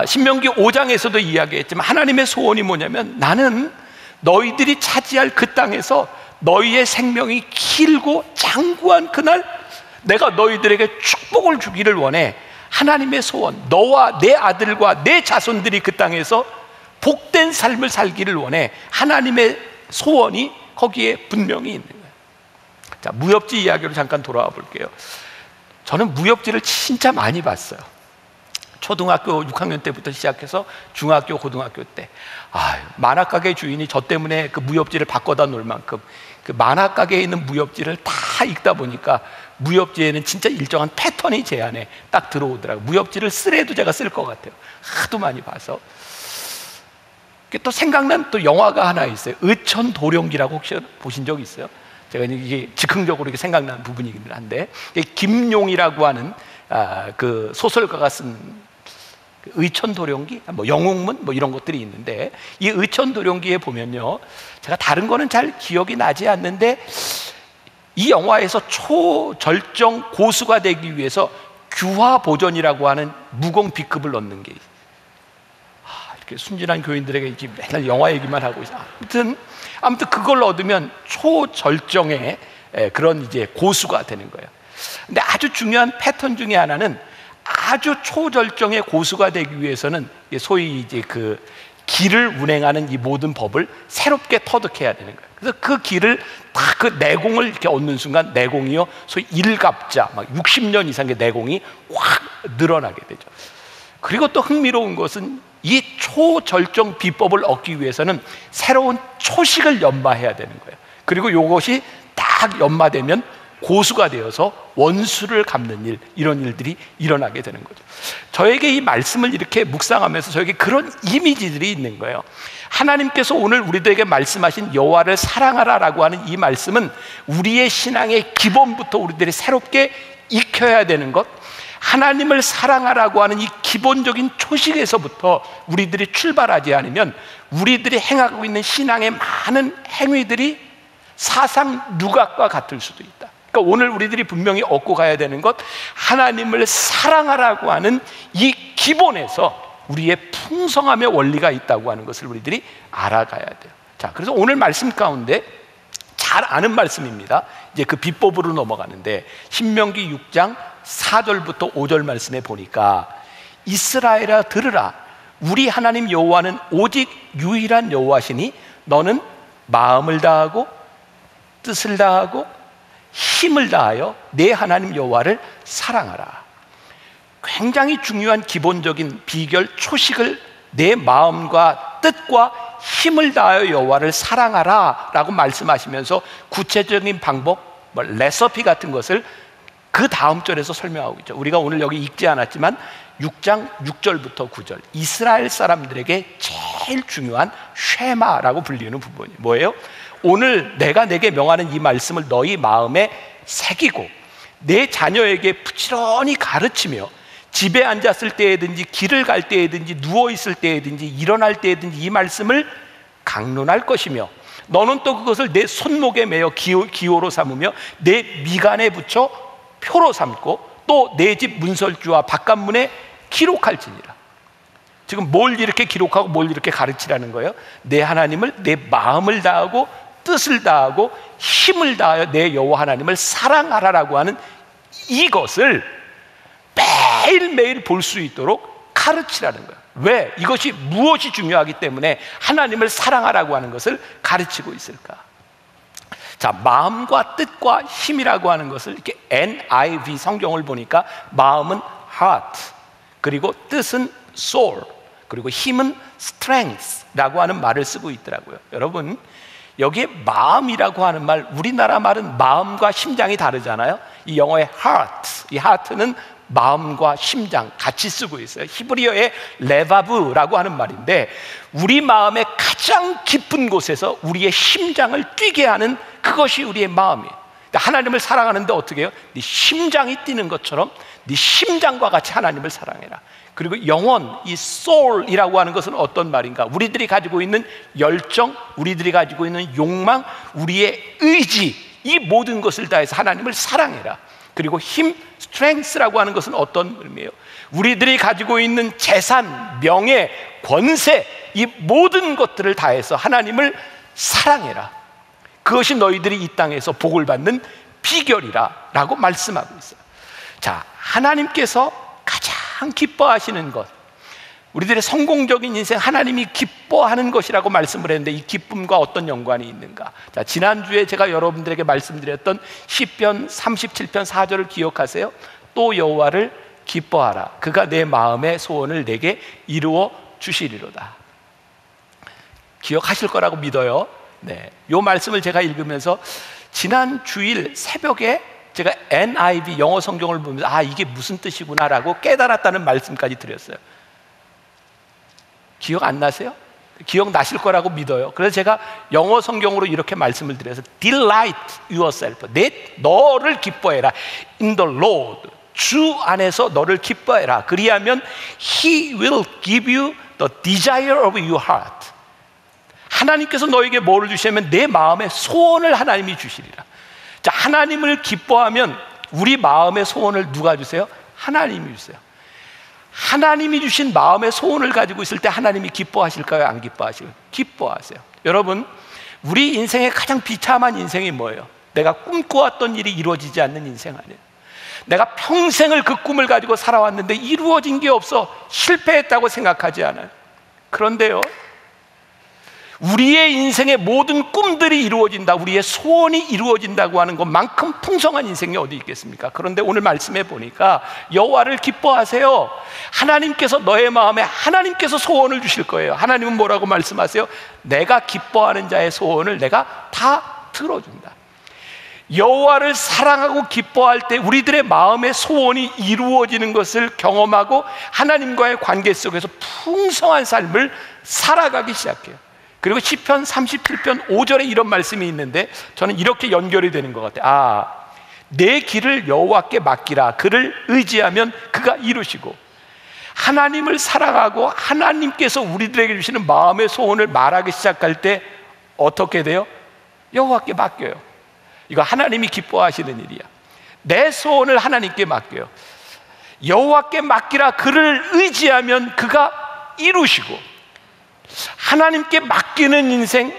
신명기 5장에서도 이야기했지만 하나님의 소원이 뭐냐면 나는 너희들이 차지할 그 땅에서 너희의 생명이 길고 장구한 그날 내가 너희들에게 축복을 주기를 원해. 하나님의 소원, 너와 내 아들과 내 자손들이 그 땅에서 복된 삶을 살기를 원해. 하나님의 소원이 거기에 분명히 있는 거예요. 자, 무협지 이야기로 잠깐 돌아와 볼게요. 저는 무협지를 진짜 많이 봤어요. 초등학교 6학년 때부터 시작해서 중학교, 고등학교 때 만화가게 주인이 저 때문에 그 무협지를 바꿔다 놓을 만큼 그 만화가게에 있는 무협지를 다 읽다 보니까 무협지에는 진짜 일정한 패턴이 제 안에 딱 들어오더라고요. 무협지를 쓰래도 제가 쓸 것 같아요. 하도 많이 봐서. 또 생각난 또 영화가 하나 있어요. 의천도룡기라고 혹시 보신 적 있어요? 제가 이게 즉흥적으로 이렇게 생각나는 부분이긴 한데 김용이라고 하는 그 소설가가 쓴 의천도룡기, 뭐 영웅문 뭐 이런 것들이 있는데 이 의천도룡기에 보면요, 제가 다른 거는 잘 기억이 나지 않는데 이 영화에서 초절정 고수가 되기 위해서 규화보전이라고 하는 무공 B급을 넣는 게 이렇게 순진한 교인들에게 이렇게 맨날 영화 얘기만 하고 있어요. 아무튼 그걸 얻으면 초절정의 그런 이제 고수가 되는 거예요. 근데 아주 중요한 패턴 중에 하나는 아주 초절정의 고수가 되기 위해서는 소위 이제 그 길을 운행하는 이 모든 법을 새롭게 터득해야 되는 거예요. 그래서 그 길을 다 그 내공을 이렇게 얻는 순간 내공이요, 소위 일갑자 막 60년 이상의 내공이 확 늘어나게 되죠. 그리고 또 흥미로운 것은 이 초절정 비법을 얻기 위해서는 새로운 초식을 연마해야 되는 거예요. 그리고 이것이 딱 연마되면 고수가 되어서 원수를 갚는 일, 이런 일들이 일어나게 되는 거죠. 저에게 이 말씀을 이렇게 묵상하면서 저에게 그런 이미지들이 있는 거예요. 하나님께서 오늘 우리들에게 말씀하신 여호와를 사랑하라라고 하는 이 말씀은 우리의 신앙의 기본부터 우리들이 새롭게 익혀야 되는 것, 하나님을 사랑하라고 하는 이 기본적인 초식에서부터 우리들이 출발하지 않으면 우리들이 행하고 있는 신앙의 많은 행위들이 사상 누각과 같을 수도 있다. 그러니까 오늘 우리들이 분명히 얻고 가야 되는 것, 하나님을 사랑하라고 하는 이 기본에서 우리의 풍성함의 원리가 있다고 하는 것을 우리들이 알아가야 돼요. 자, 그래서 오늘 말씀 가운데 잘 아는 말씀입니다. 이제 그 비법으로 넘어가는데 신명기 6장 4절부터 5절 말씀에 보니까 이스라엘아 들으라, 우리 하나님 여호와는 오직 유일한 여호와시니 너는 마음을 다하고 뜻을 다하고 힘을 다하여 내 하나님 여호와를 사랑하라. 굉장히 중요한 기본적인 비결, 초식을 내 마음과 뜻과 힘을 다하여 여호와를 사랑하라 라고 말씀하시면서 구체적인 방법, 레시피 같은 것을 그 다음 절에서 설명하고 있죠. 우리가 오늘 여기 읽지 않았지만 6장 6절부터 9절, 이스라엘 사람들에게 제일 중요한 쉐마라고 불리는 부분이 뭐예요? 오늘 내가 내게 명하는 이 말씀을 너희 마음에 새기고 내 자녀에게 부지런히 가르치며 집에 앉았을 때에든지 길을 갈 때에든지 누워있을 때에든지 일어날 때에든지 이 말씀을 강론할 것이며 너는 또 그것을 내 손목에 매어 기호로 삼으며 내 미간에 붙여 표로 삼고 또 내 집 문설주와 바깥문에 기록할지니라. 지금 뭘 이렇게 기록하고 뭘 이렇게 가르치라는 거예요? 내 하나님을 내 마음을 다하고 뜻을 다하고 힘을 다하여 내 여호와 하나님을 사랑하라라고 하는 이것을 매일매일 볼 수 있도록 가르치라는 거예요. 왜? 이것이 무엇이 중요하기 때문에 하나님을 사랑하라고 하는 것을 가르치고 있을까? 자, 마음과 뜻과 힘이라고 하는 것을 이렇게 NIV 성경을 보니까 마음은 heart, 그리고 뜻은 soul, 그리고 힘은 strength라고 하는 말을 쓰고 있더라고요. 여러분, 여기에 마음이라고 하는 말, 우리나라 말은 마음과 심장이 다르잖아요. 이 영어의 heart, 이 heart는 마음과 심장 같이 쓰고 있어요. 히브리어의 레바브라고 하는 말인데 우리 마음의 가장 깊은 곳에서 우리의 심장을 뛰게 하는 그것이 우리의 마음이에요. 하나님을 사랑하는데 어떻게 해요? 네 심장이 뛰는 것처럼 네 심장과 같이 하나님을 사랑해라. 그리고 영혼, 이 soul이라고 하는 것은 어떤 말인가? 우리들이 가지고 있는 열정, 우리들이 가지고 있는 욕망, 우리의 의지, 이 모든 것을 다해서 하나님을 사랑해라. 그리고 힘, strength라고 하는 것은 어떤 의미예요? 우리들이 가지고 있는 재산, 명예, 권세, 이 모든 것들을 다해서 하나님을 사랑해라. 그것이 너희들이 이 땅에서 복을 받는 비결이라 라고 말씀하고 있어요. 자, 하나님께서 가장 기뻐하시는 것, 우리들의 성공적인 인생, 하나님이 기뻐하는 것이라고 말씀을 했는데 이 기쁨과 어떤 연관이 있는가? 자, 지난주에 제가 여러분들에게 말씀드렸던 시편 37편 4절을 기억하세요? 또 여호와를 기뻐하라. 그가 내 마음의 소원을 내게 이루어 주시리로다. 기억하실 거라고 믿어요. 네, 요 말씀을 제가 읽으면서 지난 주일 새벽에 제가 NIV 영어 성경을 보면서 아, 이게 무슨 뜻이구나라고 깨달았다는 말씀까지 드렸어요. 기억 안 나세요? 기억나실 거라고 믿어요. 그래서 제가 영어 성경으로 이렇게 말씀을 드려서 Delight yourself, 너를 기뻐해라. In the Lord, 주 안에서 너를 기뻐해라. 그리하면 He will give you the desire of your heart. 하나님께서 너에게 뭐를 주시냐면 내 마음의 소원을 하나님이 주시리라. 자, 하나님을 기뻐하면 우리 마음의 소원을 누가 주세요? 하나님이 주세요. 하나님이 주신 마음의 소원을 가지고 있을 때 하나님이 기뻐하실까요? 안 기뻐하실까요? 기뻐하세요. 여러분, 우리 인생의 가장 비참한 인생이 뭐예요? 내가 꿈꿔왔던 일이 이루어지지 않는 인생 아니에요. 내가 평생을 그 꿈을 가지고 살아왔는데 이루어진 게 없어 실패했다고 생각하지 않아요. 그런데요, 우리의 인생의 모든 꿈들이 이루어진다, 우리의 소원이 이루어진다고 하는 것만큼 풍성한 인생이 어디 있겠습니까? 그런데 오늘 말씀해 보니까 여호와를 기뻐하세요. 하나님께서 너의 마음에 하나님께서 소원을 주실 거예요. 하나님은 뭐라고 말씀하세요? 내가 기뻐하는 자의 소원을 내가 다 들어준다. 여호와를 사랑하고 기뻐할 때 우리들의 마음의 소원이 이루어지는 것을 경험하고 하나님과의 관계 속에서 풍성한 삶을 살아가기 시작해요. 그리고 시편 37편 5절에 이런 말씀이 있는데 저는 이렇게 연결이 되는 것 같아요. 아, 내 길을 여호와께 맡기라. 그를 의지하면 그가 이루시고, 하나님을 사랑하고 하나님께서 우리들에게 주시는 마음의 소원을 말하기 시작할 때 어떻게 돼요? 여호와께 맡겨요. 이거 하나님이 기뻐하시는 일이야. 내 소원을 하나님께 맡겨요. 여호와께 맡기라. 그를 의지하면 그가 이루시고, 하나님께 맡기는 인생,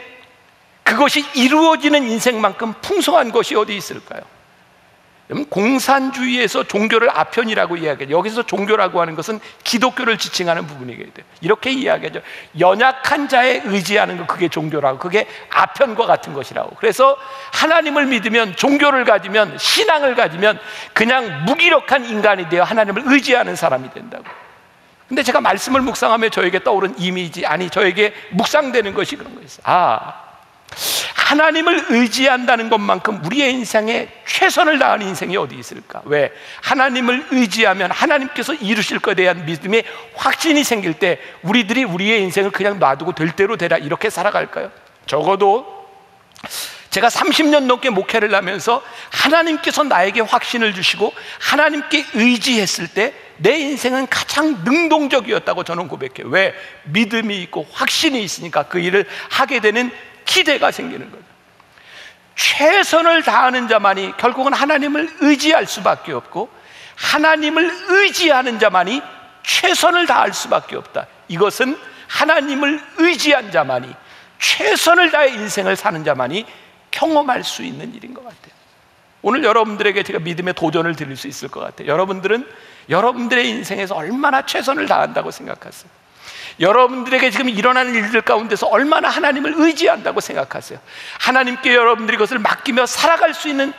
그것이 이루어지는 인생만큼 풍성한 것이 어디 있을까요? 공산주의에서 종교를 아편이라고 이야기해요. 여기서 종교라고 하는 것은 기독교를 지칭하는 부분이게 돼요. 이렇게 이야기하죠. 연약한 자에 의지하는 거, 그게 종교라고, 그게 아편과 같은 것이라고. 그래서 하나님을 믿으면, 종교를 가지면, 신앙을 가지면 그냥 무기력한 인간이 되어 하나님을 의지하는 사람이 된다고. 근데 제가 말씀을 묵상하며 저에게 떠오른 이미지, 아니 저에게 묵상되는 것이 그런 거였어요. 하나님을 의지한다는 것만큼 우리의 인생에 최선을 다하는 인생이 어디 있을까? 왜? 하나님을 의지하면 하나님께서 이루실 것에 대한 믿음의 확신이 생길 때 우리들이 우리의 인생을 그냥 놔두고 될 대로 되라 이렇게 살아갈까요? 적어도 제가 30년 넘게 목회를 하면서 하나님께서 나에게 확신을 주시고 하나님께 의지했을 때 내 인생은 가장 능동적이었다고 저는 고백해요. 왜? 믿음이 있고 확신이 있으니까 그 일을 하게 되는 기대가 생기는 거죠. 최선을 다하는 자만이 결국은 하나님을 의지할 수밖에 없고, 하나님을 의지하는 자만이 최선을 다할 수밖에 없다. 이것은 하나님을 의지한 자만이, 최선을 다해 인생을 사는 자만이 경험할 수 있는 일인 것 같아요. 오늘 여러분들에게 제가 믿음의 도전을 드릴 수 있을 것 같아요. 여러분들은 여러분들의 인생에서 얼마나 최선을 다한다고 생각하세요? 여러분들에게 지금 일어나는 일들 가운데서 얼마나 하나님을 의지한다고 생각하세요? 하나님께 여러분들이 그것을 맡기며 살아갈 수 있는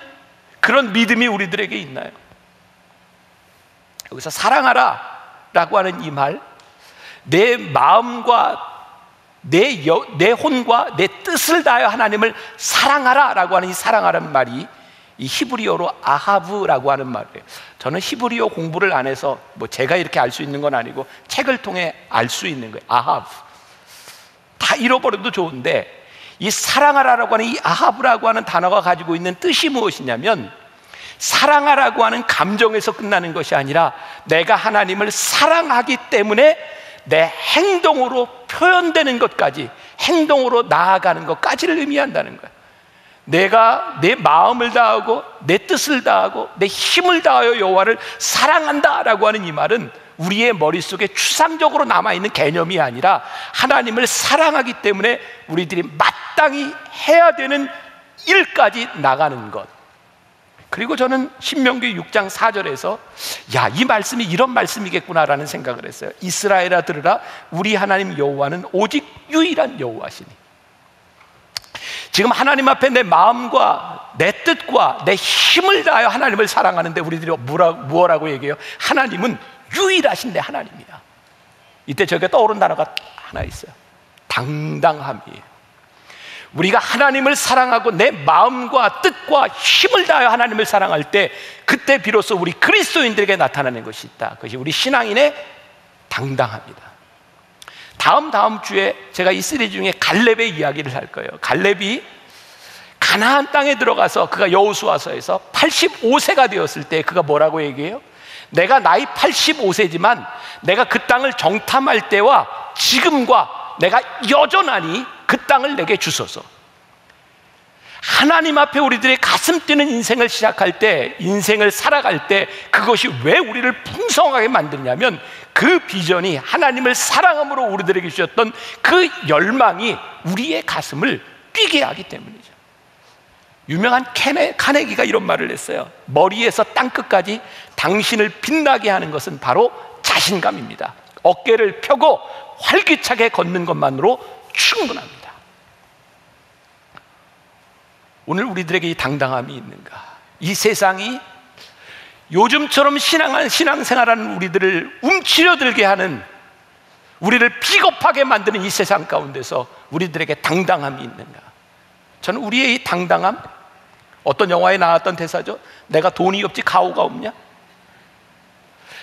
그런 믿음이 우리들에게 있나요? 여기서 사랑하라 라고 하는 이 말, 내 마음과 내 혼과 내 뜻을 다하여 하나님을 사랑하라 라고 하는 이 사랑하라는 말이 이 히브리어로 아하브라고 하는 말이에요. 저는 히브리어 공부를 안 해서 뭐 제가 이렇게 알 수 있는 건 아니고 책을 통해 알 수 있는 거예요. 아하브. 다 잃어버려도 좋은데 이 사랑하라라고 하는 이 아하브라고 하는 단어가 가지고 있는 뜻이 무엇이냐면, 사랑하라고 하는 감정에서 끝나는 것이 아니라 내가 하나님을 사랑하기 때문에 내 행동으로 표현되는 것까지, 행동으로 나아가는 것까지를 의미한다는 거예요. 내가 내 마음을 다하고 내 뜻을 다하고 내 힘을 다하여 여호와를 사랑한다라고 하는 이 말은 우리의 머릿속에 추상적으로 남아있는 개념이 아니라 하나님을 사랑하기 때문에 우리들이 마땅히 해야 되는 일까지 나가는 것. 그리고 저는 신명기 6장 4절에서 야, 이 말씀이 이런 말씀이겠구나라는 생각을 했어요. 이스라엘아 들으라, 우리 하나님 여호와는 오직 유일한 여호와시니. 지금 하나님 앞에 내 마음과 내 뜻과 내 힘을 다하여 하나님을 사랑하는데 우리들이 무엇라고 얘기해요? 하나님은 유일하신 내 하나님이야. 이때 저게 떠오른 단어가 하나 있어요. 당당함이에요. 우리가 하나님을 사랑하고 내 마음과 뜻과 힘을 다하여 하나님을 사랑할 때, 그때 비로소 우리 그리스도인들에게 나타나는 것이 있다. 그것이 우리 신앙인의 당당함이다. 다음 주에 제가 이 시리즈 중에 갈렙의 이야기를 할 거예요. 갈렙이 가나안 땅에 들어가서 그가 여호수아서에서 85세가 되었을 때 그가 뭐라고 얘기해요? 내가 나이 85세지만 내가 그 땅을 정탐할 때와 지금과 내가 여전하니 그 땅을 내게 주소서. 하나님 앞에 우리들의 가슴 뛰는 인생을 시작할 때, 인생을 살아갈 때 그것이 왜 우리를 풍성하게 만드냐면 그 비전이 하나님을 사랑함으로 우리들에게 주셨던 그 열망이 우리의 가슴을 뛰게 하기 때문이죠. 유명한 카네기가 이런 말을 했어요. 머리에서 땅끝까지 당신을 빛나게 하는 것은 바로 자신감입니다. 어깨를 펴고 활기차게 걷는 것만으로 충분합니다. 오늘 우리들에게 이 당당함이 있는가? 이 세상이 요즘처럼 신앙생활하는 우리들을 움츠려들게 하는, 우리를 비겁하게 만드는 이 세상 가운데서 우리들에게 당당함이 있는가? 저는 우리의 이 당당함, 어떤 영화에 나왔던 대사죠. 내가 돈이 없지 가오가 없냐?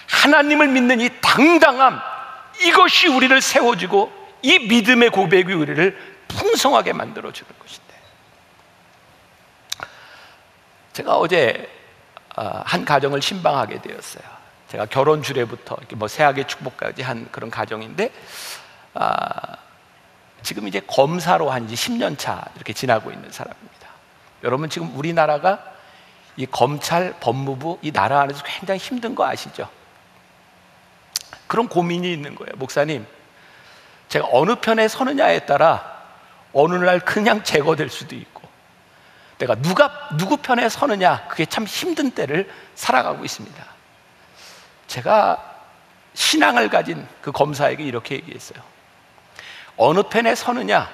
하나님을 믿는 이 당당함, 이것이 우리를 세워주고 이 믿음의 고백이 우리를 풍성하게 만들어주는 것인데, 제가 어제 한 가정을 신방하게 되었어요. 제가 결혼 주례부터 이렇게 뭐 새하계 축복까지 한 그런 가정인데, 지금 이제 검사로 한 지 10년 차 이렇게 지나고 있는 사람입니다. 여러분, 지금 우리나라가 이 검찰, 법무부 이 나라 안에서 굉장히 힘든 거 아시죠? 그런 고민이 있는 거예요. 목사님, 제가 어느 편에 서느냐에 따라 어느 날 그냥 제거될 수도 있고, 내가 누구 편에 서느냐, 그게 참 힘든 때를 살아가고 있습니다. 제가 신앙을 가진 그 검사에게 이렇게 얘기했어요. 어느 편에 서느냐,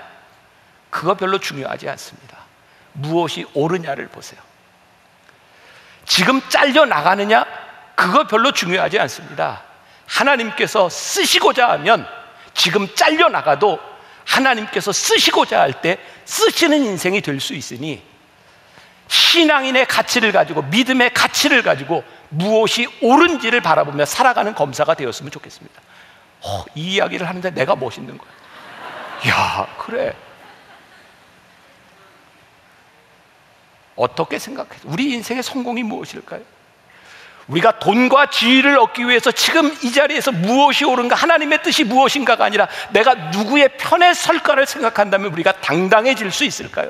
그거 별로 중요하지 않습니다. 무엇이 옳으냐를 보세요. 지금 잘려 나가느냐, 그거 별로 중요하지 않습니다. 하나님께서 쓰시고자 하면 지금 잘려 나가도 하나님께서 쓰시고자 할 때 쓰시는 인생이 될 수 있으니, 신앙인의 가치를 가지고, 믿음의 가치를 가지고 무엇이 옳은지를 바라보며 살아가는 검사가 되었으면 좋겠습니다. 이 이야기를 하는데 내가 멋있는 거야. 야, 그래. 어떻게 생각해? 우리 인생의 성공이 무엇일까요? 우리가 돈과 지위를 얻기 위해서 지금 이 자리에서 무엇이 옳은가, 하나님의 뜻이 무엇인가가 아니라 내가 누구의 편에 설까를 생각한다면 우리가 당당해질 수 있을까요?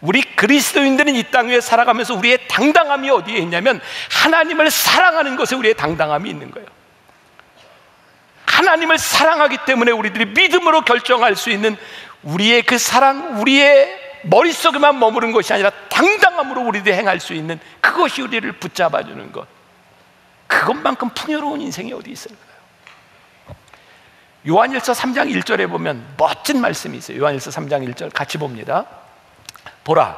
우리 그리스도인들은 이 땅 위에 살아가면서 우리의 당당함이 어디에 있냐면 하나님을 사랑하는 것에 우리의 당당함이 있는 거예요. 하나님을 사랑하기 때문에 우리들이 믿음으로 결정할 수 있는 우리의 그 사랑, 우리의 머릿속에만 머무른 것이 아니라 당당함으로 우리들이 행할 수 있는 그것이 우리를 붙잡아주는 것, 그것만큼 풍요로운 인생이 어디 있을까요? 요한일서 3장 1절에 보면 멋진 말씀이 있어요. 요한일서 3장 1절 같이 봅니다. 보라,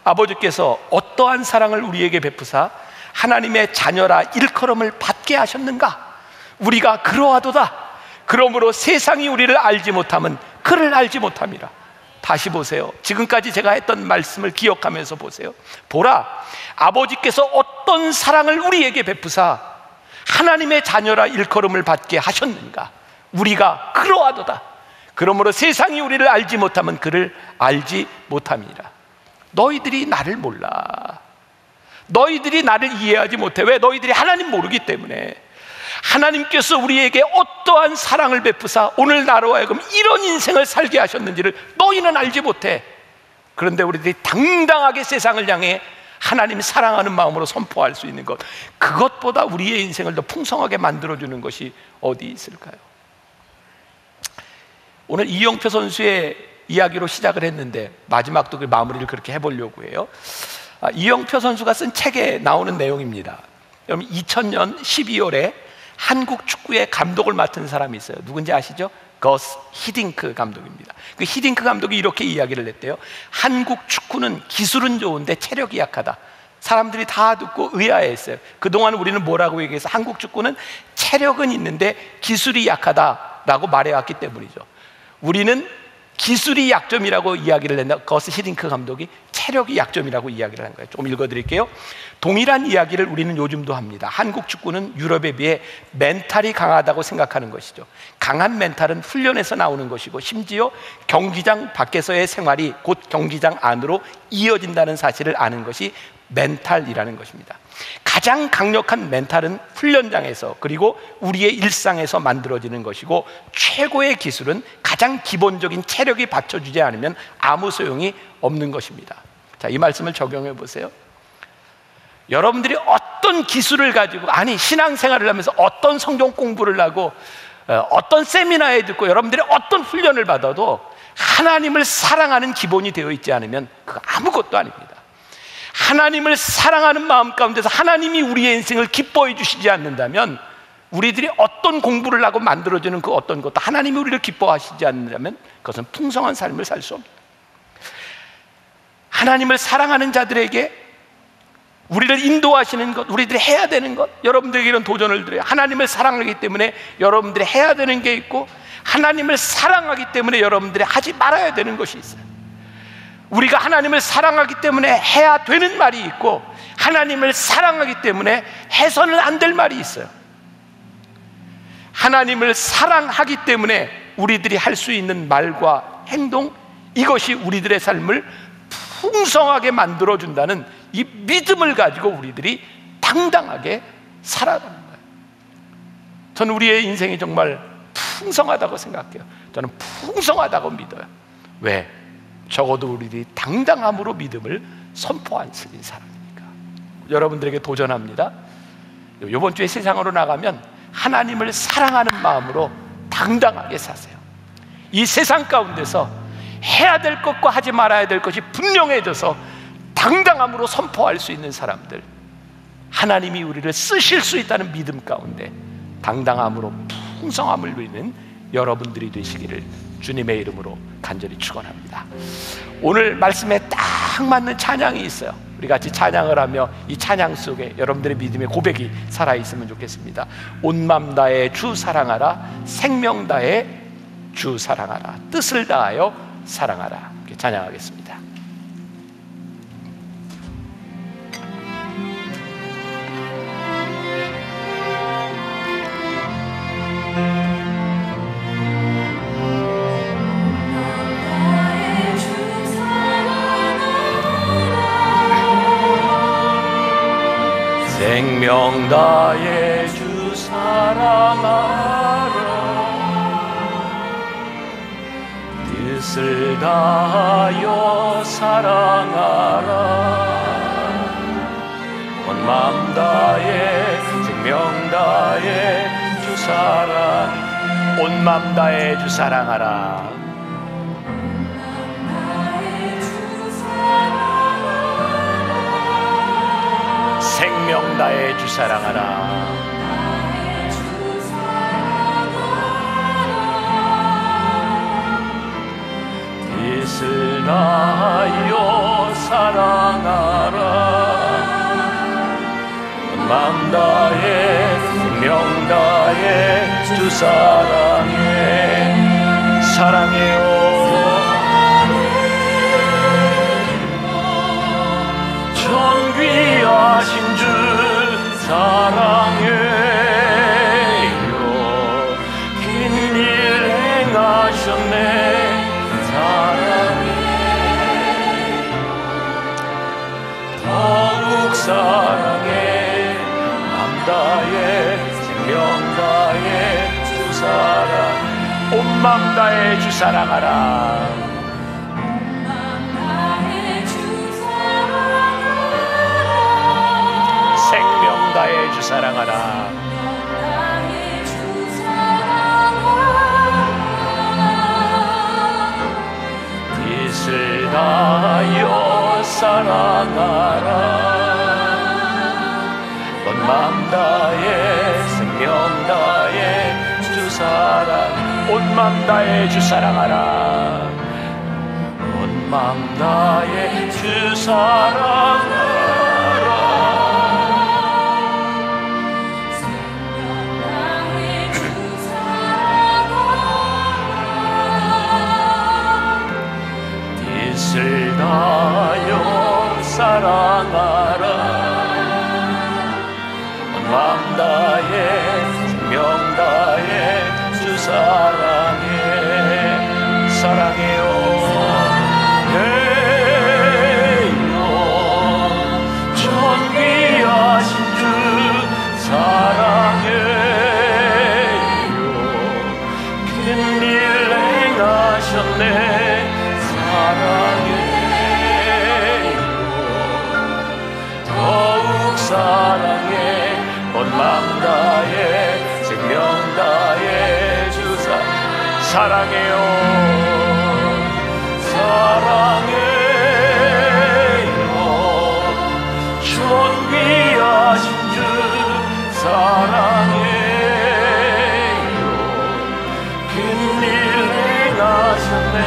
아버지께서 어떠한 사랑을 우리에게 베푸사 하나님의 자녀라 일컬음을 받게 하셨는가? 우리가 그러하도다. 그러므로 세상이 우리를 알지 못함은 그를 알지 못함이라. 다시 보세요. 지금까지 제가 했던 말씀을 기억하면서 보세요. 보라, 아버지께서 어떤 사랑을 우리에게 베푸사 하나님의 자녀라 일컬음을 받게 하셨는가? 우리가 그러하도다. 그러므로 세상이 우리를 알지 못함은 그를 알지 못함이라. 너희들이 나를 몰라. 너희들이 나를 이해하지 못해. 왜? 너희들이 하나님 모르기 때문에. 하나님께서 우리에게 어떠한 사랑을 베푸사 오늘 나로 하여금 이런 인생을 살게 하셨는지를 너희는 알지 못해. 그런데 우리들이 당당하게 세상을 향해 하나님 사랑하는 마음으로 선포할 수 있는 것, 그것보다 우리의 인생을 더 풍성하게 만들어주는 것이 어디 있을까요? 오늘 이영표 선수의 이야기로 시작을 했는데 마지막도 그 마무리를 그렇게 해보려고 해요. 이영표 선수가 쓴 책에 나오는 내용입니다. 여러분, 2000년 12월에 한국 축구의 감독을 맡은 사람이 있어요. 누군지 아시죠? 거스 히딩크 감독입니다. 그 히딩크 감독이 이렇게 이야기를 했대요. 한국 축구는 기술은 좋은데 체력이 약하다. 사람들이 다 듣고 의아해했어요. 그동안 우리는 뭐라고 얘기해서 한국 축구는 체력은 있는데 기술이 약하다라고 말해왔기 때문이죠. 우리는 기술이 약점이라고 이야기를 했나, 거스 히딩크 감독이 체력이 약점이라고 이야기를 한 거예요. 조금 읽어드릴게요. 동일한 이야기를 우리는 요즘도 합니다. 한국 축구는 유럽에 비해 멘탈이 강하다고 생각하는 것이죠. 강한 멘탈은 훈련에서 나오는 것이고 심지어 경기장 밖에서의 생활이 곧 경기장 안으로 이어진다는 사실을 아는 것이 멘탈이라는 것입니다. 가장 강력한 멘탈은 훈련장에서 그리고 우리의 일상에서 만들어지는 것이고, 최고의 기술은 가장 기본적인 체력이 받쳐주지 않으면 아무 소용이 없는 것입니다. 자, 이 말씀을 적용해 보세요. 여러분들이 어떤 기술을 가지고, 아니 신앙생활을 하면서 어떤 성경 공부를 하고 어떤 세미나에 듣고 여러분들이 어떤 훈련을 받아도 하나님을 사랑하는 기본이 되어 있지 않으면 그거 아무것도 아닙니다. 하나님을 사랑하는 마음 가운데서 하나님이 우리의 인생을 기뻐해 주시지 않는다면, 우리들이 어떤 공부를 하고 만들어지는 그 어떤 것도 하나님이 우리를 기뻐하시지 않는다면 그것은 풍성한 삶을 살 수 없습니다. 하나님을 사랑하는 자들에게 우리를 인도하시는 것, 우리들이 해야 되는 것, 여러분들에게 이런 도전을 드려요. 하나님을 사랑하기 때문에 여러분들이 해야 되는 게 있고, 하나님을 사랑하기 때문에 여러분들이 하지 말아야 되는 것이 있어요. 우리가 하나님을 사랑하기 때문에 해야 되는 말이 있고, 하나님을 사랑하기 때문에 해서는 안 될 말이 있어요. 하나님을 사랑하기 때문에 우리들이 할 수 있는 말과 행동, 이것이 우리들의 삶을 풍성하게 만들어준다는 이 믿음을 가지고 우리들이 당당하게 살아가는 거예요. 저는 우리의 인생이 정말 풍성하다고 생각해요. 저는 풍성하다고 믿어요. 왜? 적어도 우리들이 당당함으로 믿음을 선포 안 쓰는 사람이니까. 여러분들에게 도전합니다. 이번 주에 세상으로 나가면 하나님을 사랑하는 마음으로 당당하게 사세요. 이 세상 가운데서 해야 될 것과 하지 말아야 될 것이 분명해져서 당당함으로 선포할 수 있는 사람들, 하나님이 우리를 쓰실 수 있다는 믿음 가운데 당당함으로 풍성함을 누리는 여러분들이 되시기를 주님의 이름으로 간절히 축원합니다. 오늘 말씀에 딱 맞는 찬양이 있어요. 우리 같이 찬양을 하며 이 찬양 속에 여러분들의 믿음의 고백이 살아있으면 좋겠습니다. 온 맘 다해 주 사랑하라, 생명 다해 주 사랑하라, 뜻을 다하여 사랑하라. 이렇게 찬양하겠습니다. 생명 다해 주 사랑하라, 뜻을 다하여 사랑하라. 온 마음 다해 생명 다해 주 사랑, 온 마음 다해 주 사랑하라. 생명 다해 주 사랑하라. 뜻을 다하여 사랑하라. 온 마음 다해 생명 다해 주 사랑해. 사랑해요. 귀하신 주 사랑해요. 긴 일 행하셨네. 사랑해. 더욱 사랑해. 맘 다해 생명 다해 주 사랑, 온 맘 다해 주 사랑하라. 다해 주 사랑하라. 뜻을 다하여 사랑하라. 온 마음 다해 생명 다해 주 사랑, 온 마음 다해 주 사랑하라. 온 마음 다해 주 사랑하라. 뜻을 다하여 사랑하라. 온 마음 다해 생명 다해 주 사랑해. 사랑해요. 전 귀하신 주 사랑해요. 큰일 행하셨네. 사랑해요. 더욱 사랑해. 온 마음 다해 생명 다해 주 사랑해요. 사랑해요. 전 귀하신 주 사랑해요. 큰일 행하셨네.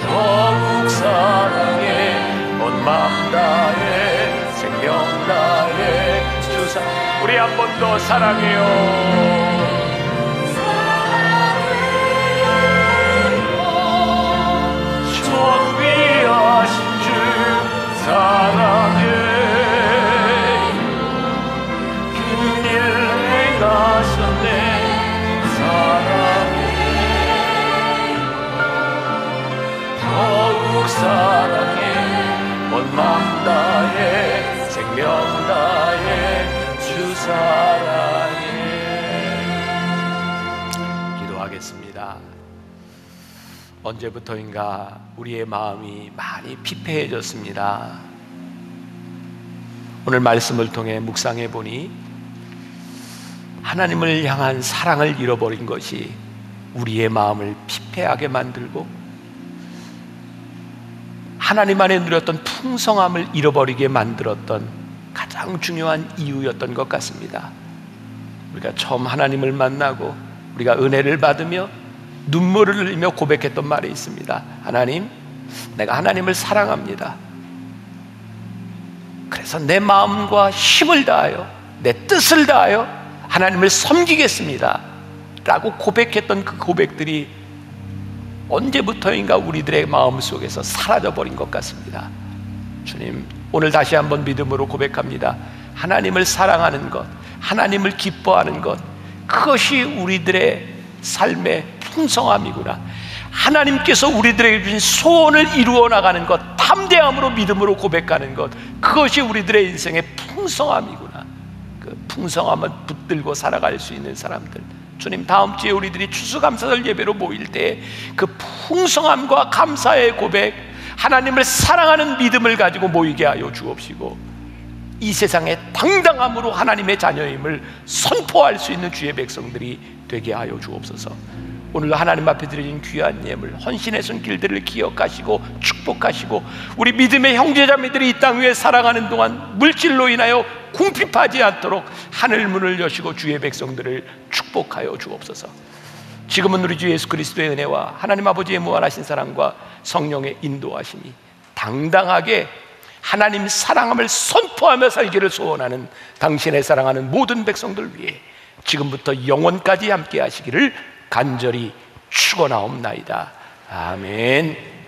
더욱 사랑해. 온 마음 다해 생명 다해 주 사랑. 우리 한 번 더 사랑해요. 전 귀하신 주 사랑해요. 큰일 행하셨네. 더욱 사랑해. 온 마음 다해 생명 다해 주 사랑해. 기도하겠습니다. 언제부터인가 우리의 마음이 많이 피폐해졌습니다. 오늘 말씀을 통해 묵상해 보니 하나님을 향한 사랑을 잃어버린 것이 우리의 마음을 피폐하게 만들고 하나님 안에 누렸던 풍성함을 잃어버리게 만들었던 가장 중요한 이유였던 것 같습니다. 우리가 처음 하나님을 만나고 우리가 은혜를 받으며 눈물을 흘리며 고백했던 말이 있습니다. 하나님, 내가 하나님을 사랑합니다. 그래서 내 마음과 힘을 다하여 내 뜻을 다하여 하나님을 섬기겠습니다 라고 고백했던 그 고백들이 언제부터인가 우리들의 마음속에서 사라져버린 것 같습니다. 주님, 오늘 다시 한번 믿음으로 고백합니다. 하나님을 사랑하는 것, 하나님을 기뻐하는 것, 그것이 우리들의 삶의 풍성함이구나. 하나님께서 우리들에게 주신 소원을 이루어 나가는 것, 담대함으로 믿음으로 고백하는 것, 그것이 우리들의 인생의 풍성함이구나. 그 풍성함을 붙들고 살아갈 수 있는 사람들, 주님, 다음 주에 우리들이 추수감사절 예배로 모일 때 그 풍성함과 감사의 고백, 하나님을 사랑하는 믿음을 가지고 모이게 하여 주옵시고, 이 세상에 당당함으로 하나님의 자녀임을 선포할 수 있는 주의 백성들이 되게 하여 주옵소서. 오늘 하나님 앞에 드려진 귀한 예물, 헌신의 손길들을 기억하시고 축복하시고, 우리 믿음의 형제자매들이 이 땅 위에 살아가는 동안 물질로 인하여 궁핍하지 않도록 하늘 문을 여시고 주의 백성들을 축복하여 주옵소서. 지금은 우리 주 예수 그리스도의 은혜와 하나님 아버지의 무한하신 사랑과 성령의 인도하심이 당당하게 하나님 사랑함을 선포하며 살기를 소원하는 당신의 사랑하는 모든 백성들 위해 지금부터 영원까지 함께 하시기를 간절히 축원하옵나이다. 아멘.